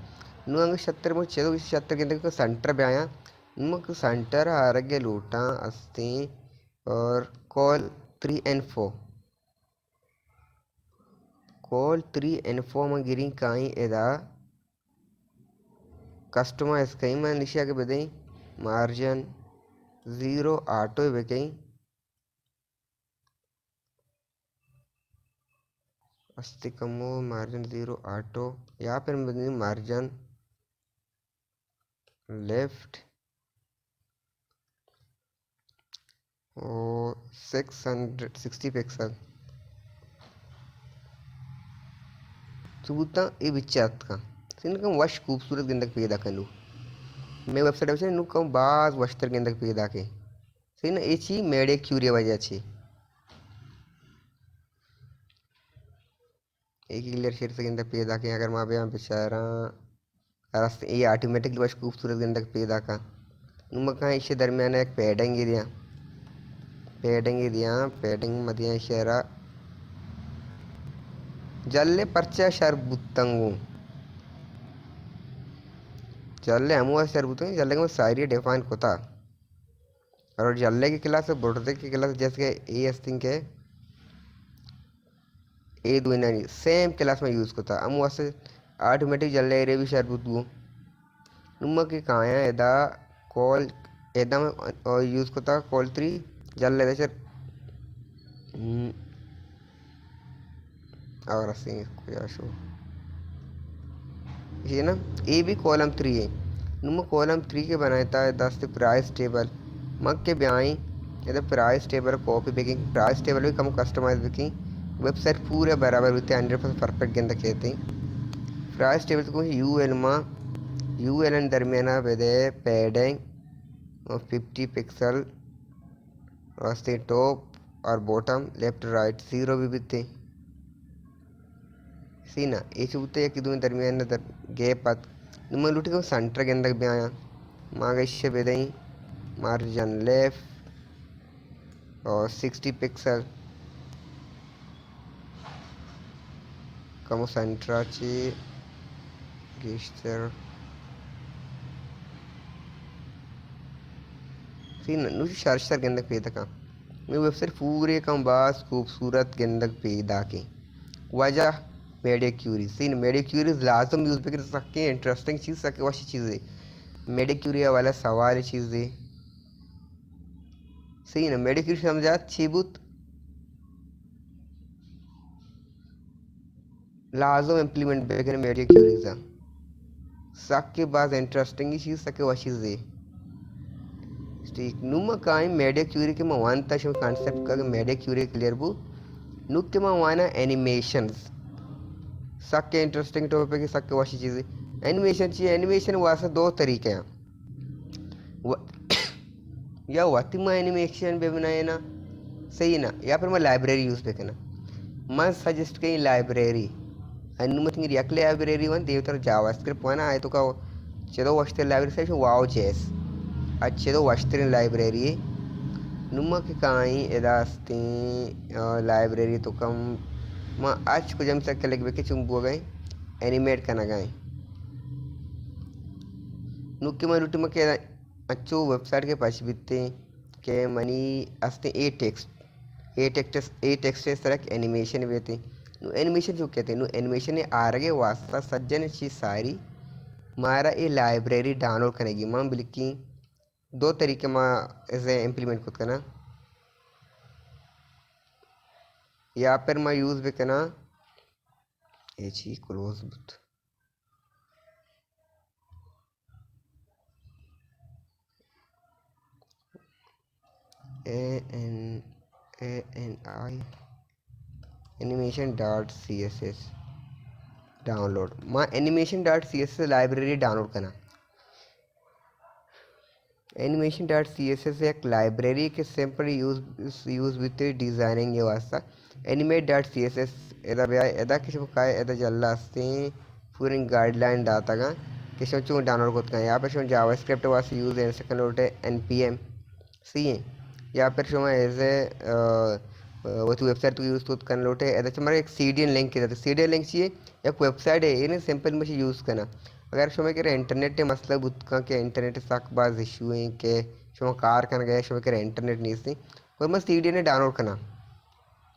नु अंग 70 में 76 के अंदर को सेंटर बयाया नुक सेंटर आरोग्य लूटा अस्ते और कॉल 3 and 4 कॉल 3 and 4 में गिरी काई एदा कस्टमाइज कहीं मैं निशा के बदई मार्जिन 0 ऑटो वे कहीं अस्ति कमो मार्जिन 0 ऑटो यहाँ पर बदली मार्जिन लेफ्ट और 660 पिक्सल चूता ये विचार का इनका वश खूबसूरत गेंदक पैदा करूँ मैं वेबसाइट वैसे नु कम बाज वस्तर गेंदक पैदा के सही ना ये चीज मेरे क्यूरिया वजह छी एक क्लियर शेर से गेंदक पैदा के अगर माँ बयान बेचारा रास्ते ये ऑटोमेटिकली वश खूबसूरत गेंदक पैदा का नुम कहाँ इसे दरमियान एक पैडिंग मध्य शेरा जल्ले पर्चा शरबुतंगू जल्ले अमुआ शरबुतंग जल्ले का सारी डिफाइन होता और जल्ले की क्लास बोर्डे की क्लास जैसे ए अस्तिंग के ए दो नहीं सेम क्लास में यूज़ करता अमुआ से ऑटोमेटिक जल्ले रे भी शरबुत गो नुम्मा की कहाँ एदा कॉल एदा में और यूज़ करता कॉल 3 जल्ले दे सर और अस्तिंग को शो ये ना ए भी कॉलम 3 है नुम कॉलम 3 के बनाया था दस प्राइस टेबल मग के ब्याई या price table copy baking price table भी कम कस्टमाइज बेकिंग वेबसाइट पूरे बराबर होते हैं 100% परफेक्ट के अंदर कहते हैं प्राइस टेबल को यू एल एन दरमियाना बेदे पैडिंग और 50 पिक्सल वास्ते टॉप और बॉटम लेफ्ट राइट 0 भी बित्ते सीना ये चूते कि दून दरमियान दर गैप आत नुमा लुटी को सेंटर के अंदर भी आया मांगा इससे बेदाई मार्जिन लेफ्ट और 60 पिक्सल कमो सेंटर ची गेस्टर सीना नुची शार्शर के अंदर पैदा का मैं वेबसाइट पूरे कम बास खूबसूरत के अंदर पैदा की वजह मेडिया क्यूरी सीन मेडिया क्यूरीज लाजम यूज़ पे कर सकते हैं इंटरेस्टिंग चीज़ सके वैसी चीज़ें मेडिया क्यूरी वाला सवाल चीज़ें सही ना मेडिया क्यूरी समझा चीबुत लाजम इम्प्लीमेंट बेकर मेडिया क्यूरीज सके बाद इंटरेस्टिंग चीज़ सके वैसी चीज़ें ठीक नुमा काई मेडिया क्यूरी के मवानता शो कॉन्सेप्ट का मेडिया क्यूरी क्लियर बु नुक्के मवाना एनिमेशंस सके इंटरेस्टिंग टॉपिक सके वैसी चीज़ें एनिमेशन चाहिए एनिमेशन वास्ते दो तरीके हैं या वतिमा एनिमेशन पे बनाए ना सही ना या फिर मैं लाइब्रेरी यूज़ पे करना मैं सजेस्ट कहीं लाइब्रेरी अनुमति रिएक्ट लाइब्रेरी वन देवतर जावास्क्रिप्ट वन आए तो का चलो वस्ते लाइब्रेरी से वाओ जेस अच्छे वस्ते लाइब्रेरी नुमा के काई एदास्ती लाइब्रेरी तो कम मैं आज को जम तक लग बेके चुंबो गए एनिमेट करना गए नुक्के मैं लुटी में के अच्छो वेबसाइट के पास बीतते के मनी अस्ते ए टेक्स्ट तरह एनिमेशन बेते नु एनिमेशन जो कहते हैं नु एनिमेशन आरगे वास्ता सज्जन चीज सारी मारा ये लाइब्रेरी डाउनलोड करेगी मां बिल्कि दो तरीके मां इसे इम्प्लीमेंट खुद करना या फिर मैं यूज़ भी करना ये चीज क्लोज बुत ANI animation.css डाउनलोड मां animation.css लाइब्रेरी डाउनलोड करना animation.css एक लाइब्रेरी के सिंपल यूज विथ डिजाइनिंग ये वास्ता animate.css एदा बया एदा किसी को काय एदा जल्ला आस्ते पूरी गाइडलाइन डाटा का किसी चूँ डाउनलोड करते हैं यहाँ पे शो जावास्क्रिप्ट वास्ते यूज है सेकंड होते npm सी है या फिर शो एज ए वो तो वेबसाइट तो यूज़ तो करना लोटे ऐसा हमारे एक सीडीएन लिंक की सीडीएन लिंक चाहिए एक वेबसाइट है ये सिंपल में यूज़ करना अगर शो में कह रहे इंटरनेट के मसला बुतका के इंटरनेट सक बाज इशू है के शो कार करना गया शो में कह रहे इंटरनेट नहीं थी और मैं सीडीएन डाउनलोड करना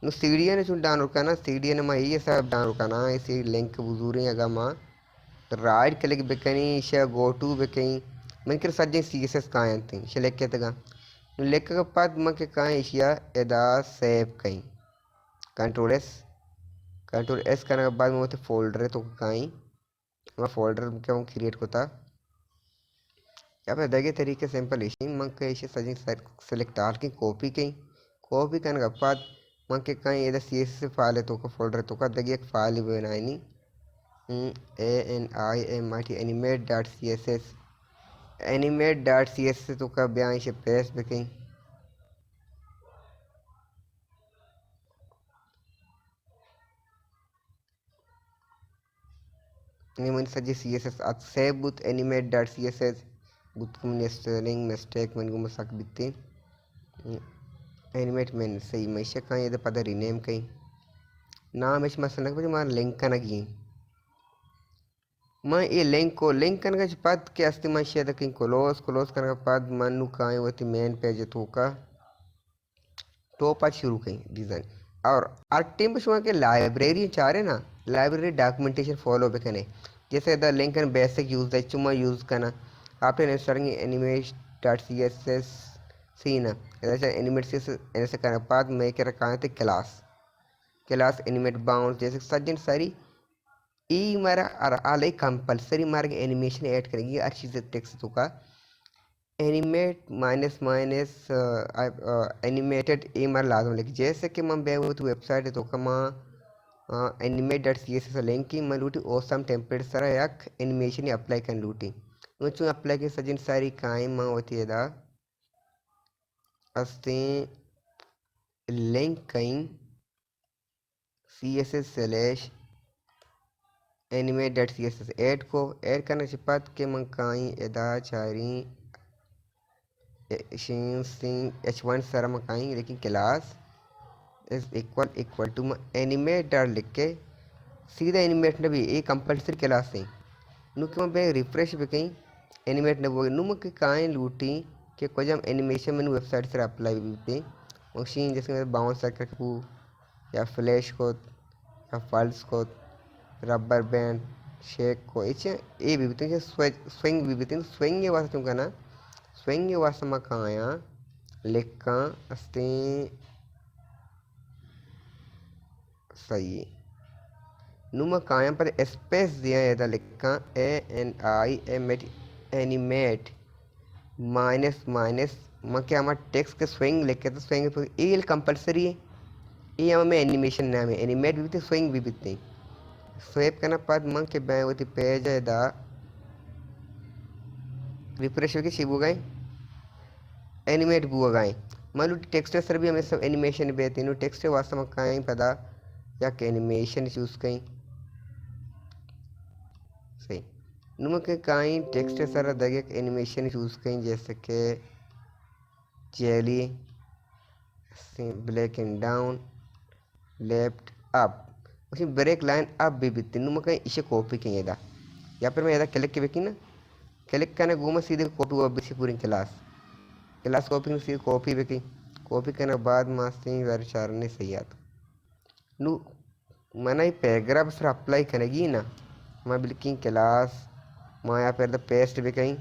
नु सीडीएन चुन डाउनलोड करना सीडीएन में ये सब डाउनलोड करना इसी लिंक बुजूरी अगर माँ राइट क्लिक बेकनी इसे गो टू बेकई मन कर सज्जे CSS कहाँ थी इसे लेके तक लेख बाद मके कहाँ इशिया एदा सेव कहीं कंट्रोल एस करने के बाद मुझे फोल्डर है तो कहीं मैं फोल्डर क्या हूँ क्रिएट होता या फिर दगे तरीके सिंपल इशी मके इसे सजी सेलेक्ट आर की कॉपी करने के बाद मके कहीं एदा CSS फाइल है तो का फोल्डर है तो का दगे एक फाइल ही बनाई नहीं ANIMIT animate.css तो का बयान इसे पेस्ट भी कहीं Name suggest CSS at save boot animate.css boot spelling mistake मन को मसाक बिकते एनिमेट मैंने सही मैं इसे कहीं ये पता रीनेम कहीं नाम इस मसला के मार लिंक करना की मैं ये लिंक करने के बाद क्या अस्ति मैं शायद कहीं क्लोज करने के बाद मानू कहीं वो थी मेन पेज तो का टॉप आज शुरू कहीं डिज़ाइन और टीम पे के लाइब्रेरी चाह रहे ना लाइब्रेरी डॉक्यूमेंटेशन फॉलो पे करें जैसे the link and basic use है चुम्मा यूज़ करना आपने स्टार्टिंग एनिमेट.css सी ना ऐसे एनिमेट से ऐसे करने बाद मैं क्या रखा थे क्लास एनिमेट बाउंड जैसे सज्जन सारी ई मारा आले कंपलसरी मार्ग एनिमेशन ऐड करेंगे अच्छी से टेक्स्ट तो का एनिमेट माइनस एनिमेटेड ए मार लाजम लिख जैसे कि मैं बेहूँ तो वेबसाइट है तो कमा animate.css लिंक की मैं लूटी ओसम टेम्पलेट सारा याक एनिमेशन अप्लाई कर लूटी मुझे अप्लाई के सजिन सारी कायम माँ होती है दा अस्ते लिंक कहीं css/animate.css ऐड को ऐड करने के बाद के मन कहीं एदा चारी h1 सारा में कहीं लेकिन class is equal to animate dot लिख के सीधा एनिमेट ने भी ये कंपल्सरी क्लास है नु क्यों बे रिफ्रेश पे कहीं एनिमेट ने वो नु के काई लूटी के कोई जम एनिमेशन में वेबसाइट से अप्लाई भी पे मशीन जैसे बाउंस करके या फ्लैश को या पल्स को रबर बैंड शेक को इचे ए विभिन्न स्विंग विभिन्न स्विंग ये वास्ते तुम कहना स्विंग ये वास्ते में काया लेका अस्ते सही नुमा काया पर स्पेस दिया है दा लिखा ANIMATE एनिमेट माइनस माइनस मैं क्या हमारा टेक्स्ट के स्विंग लिखे तो स्विंग ये कंपलसरी है ये हमें एनिमेशन नाम है एनिमेट भी स्विंग भी बीतते स्वेप करना बाद मन के बैग होती पेज है दा रिफ्रेश होके शिबू गए एनिमेट बुआ गए मान लो टेक्स्ट सर भी हमें सब एनिमेशन बेहते नो टेक्स्ट वास्तव में कहीं पता या कि एनिमेशन चूज कहीं सही नुमा के कहीं टेक्स्ट सर दगे एनिमेशन चूज कहीं जैसे कि jelly black and down left up उसमें ब्रेक लाइन अप भी बीतती नुमा कहीं इसे कॉपी कहीं था या फिर मैं क्लिक के बेकी ना क्लिक करने घूमा सीधे कॉपी हुआ भी पूरी क्लास कॉपी सीधे कॉपी बेकी कॉपी करने के बाद मास्ती वेर चारने सही आता नु मैंने ये पैराग्राफ सर अप्लाई करेगी ना मैं बिल्कुल क्लास मैं यहाँ पर पेस्ट भी कहीं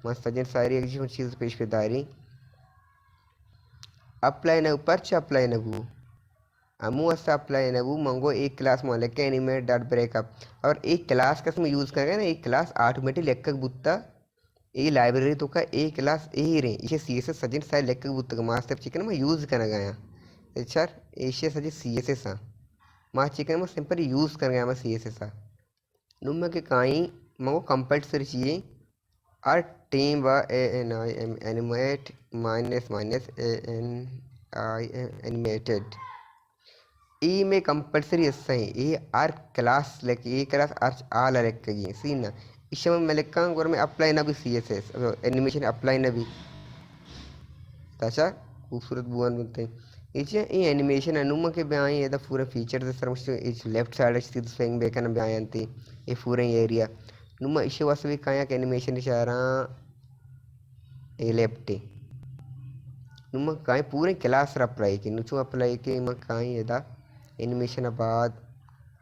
मैं सजन सारी एक चीज़ पेश पे दायरी अप्लाई न ऊपर अप्लाई न गु अमू ऐसा अप्लाई न गु मंगो एक क्लास में लेके एनिमेट डॉट ब्रेकअप और एक क्लास का इसमें यूज़ करेंगे ना एक क्लास ऑटोमेटिक लेकर बुत्ता ये लाइब्रेरी तो का एक क्लास यही रहे इसे CSS सजन सारी लेकर बुत्ता मास्टर चिकन में यूज़ करना गया अच्छा इसे सजे CSS हाँ माँ चिकन में सिंपल यूज़ कर गया मैं CSS हाँ नुम्मा के काई मंगो कंपल्सरी चाहिए और टीम व एनिमेट माइनस माइनस एनिमेटेड ई में कंपल्सरी ऐसा ही ये आर क्लास लेके ये क्लास आर आल लेके ये सी ना इस में मैं लिखा हूँ और मैं अप्लाई ना भी CSS एनिमेशन अप्लाई ना भी ताचा खूबसूरत बुआन बनते हैं इसे ये एनिमेशन अनुमा के बयान ये दा पूरा फीचर दे सर मुझे इस लेफ्ट साइड से स्विंग बेकन बयान थी ये पूरा एरिया नुमा इसे वास्तव में काया के एनिमेशन इशारा ये लेफ्ट नुमा काई पूरे क्लास अप्लाई की नुचो अप्लाई की मैं काई ये दा एनिमेशन बाद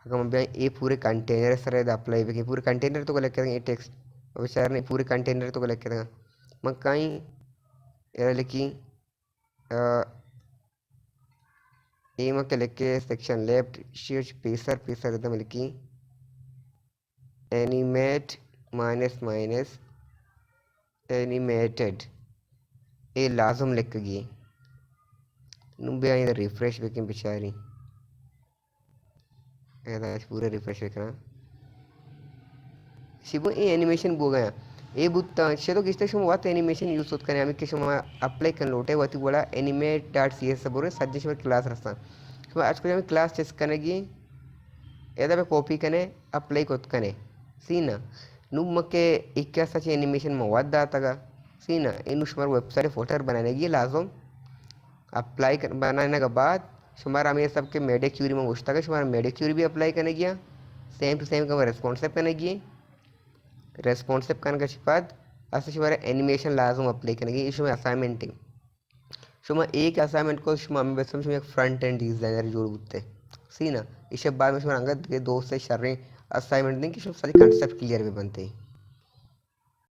अगर मैं बयान ये पूरे कंटेनर सर ये अप्लाई भी पूरे कंटेनर तो कलेक्ट करेंगे ये टेक्स्ट और सर ने पूरे कंटेनर तो कलेक्ट करेंगे मैं काई ये लिखी एम के लेके सेक्शन लेफ्ट शीर्ष पेसर एकदम लिखी एनिमेट माइनस माइनस एनिमेटेड ये लाजम लिख गई नुबे आई रिफ्रेश बेकिंग बेचारी पूरे रिफ्रेश बेकना शिबो ये एनिमेशन बो गया ये बुत्ता तो किस तरह वात एनिमेशन यूज होता है हमें किस अप्लाई कर लोटे वती बोला एनिमेट डॉट CSS बोले सजेशन पर क्लास रस्ता तो आज को हमें क्लास चेस करेगी एदा पे कॉपी कने अप्लाई कोत कने सीना नुम के इक्का सच एनिमेशन मवाद दाता सीना इन शुमार वेबसाइट फोटो बनाने की लाजम अप्लाई कर बनाने के बाद शुमार हमें सबके मेडिक क्यूरी में घुसता है शुमार मेडिक क्यूरी भी अप्लाई करने गया सेम टू सेम का रेस्पॉन्सिव करने गई रेस्पॉन्सिव करने के बाद ऐसे शुमार एनिमेशन लाजम अप्लाई करने की इसमें असाइनमेंट शुमा एक असाइनमेंट को शुमा हमें बस एक फ्रंट एंड डिजाइनर जोड़ बुते सी ना इसके बाद में शुमार अंगद के दोस्त से शर्रे असाइनमेंट दें कि सारे कंसेप्ट क्लियर भी बनते हैं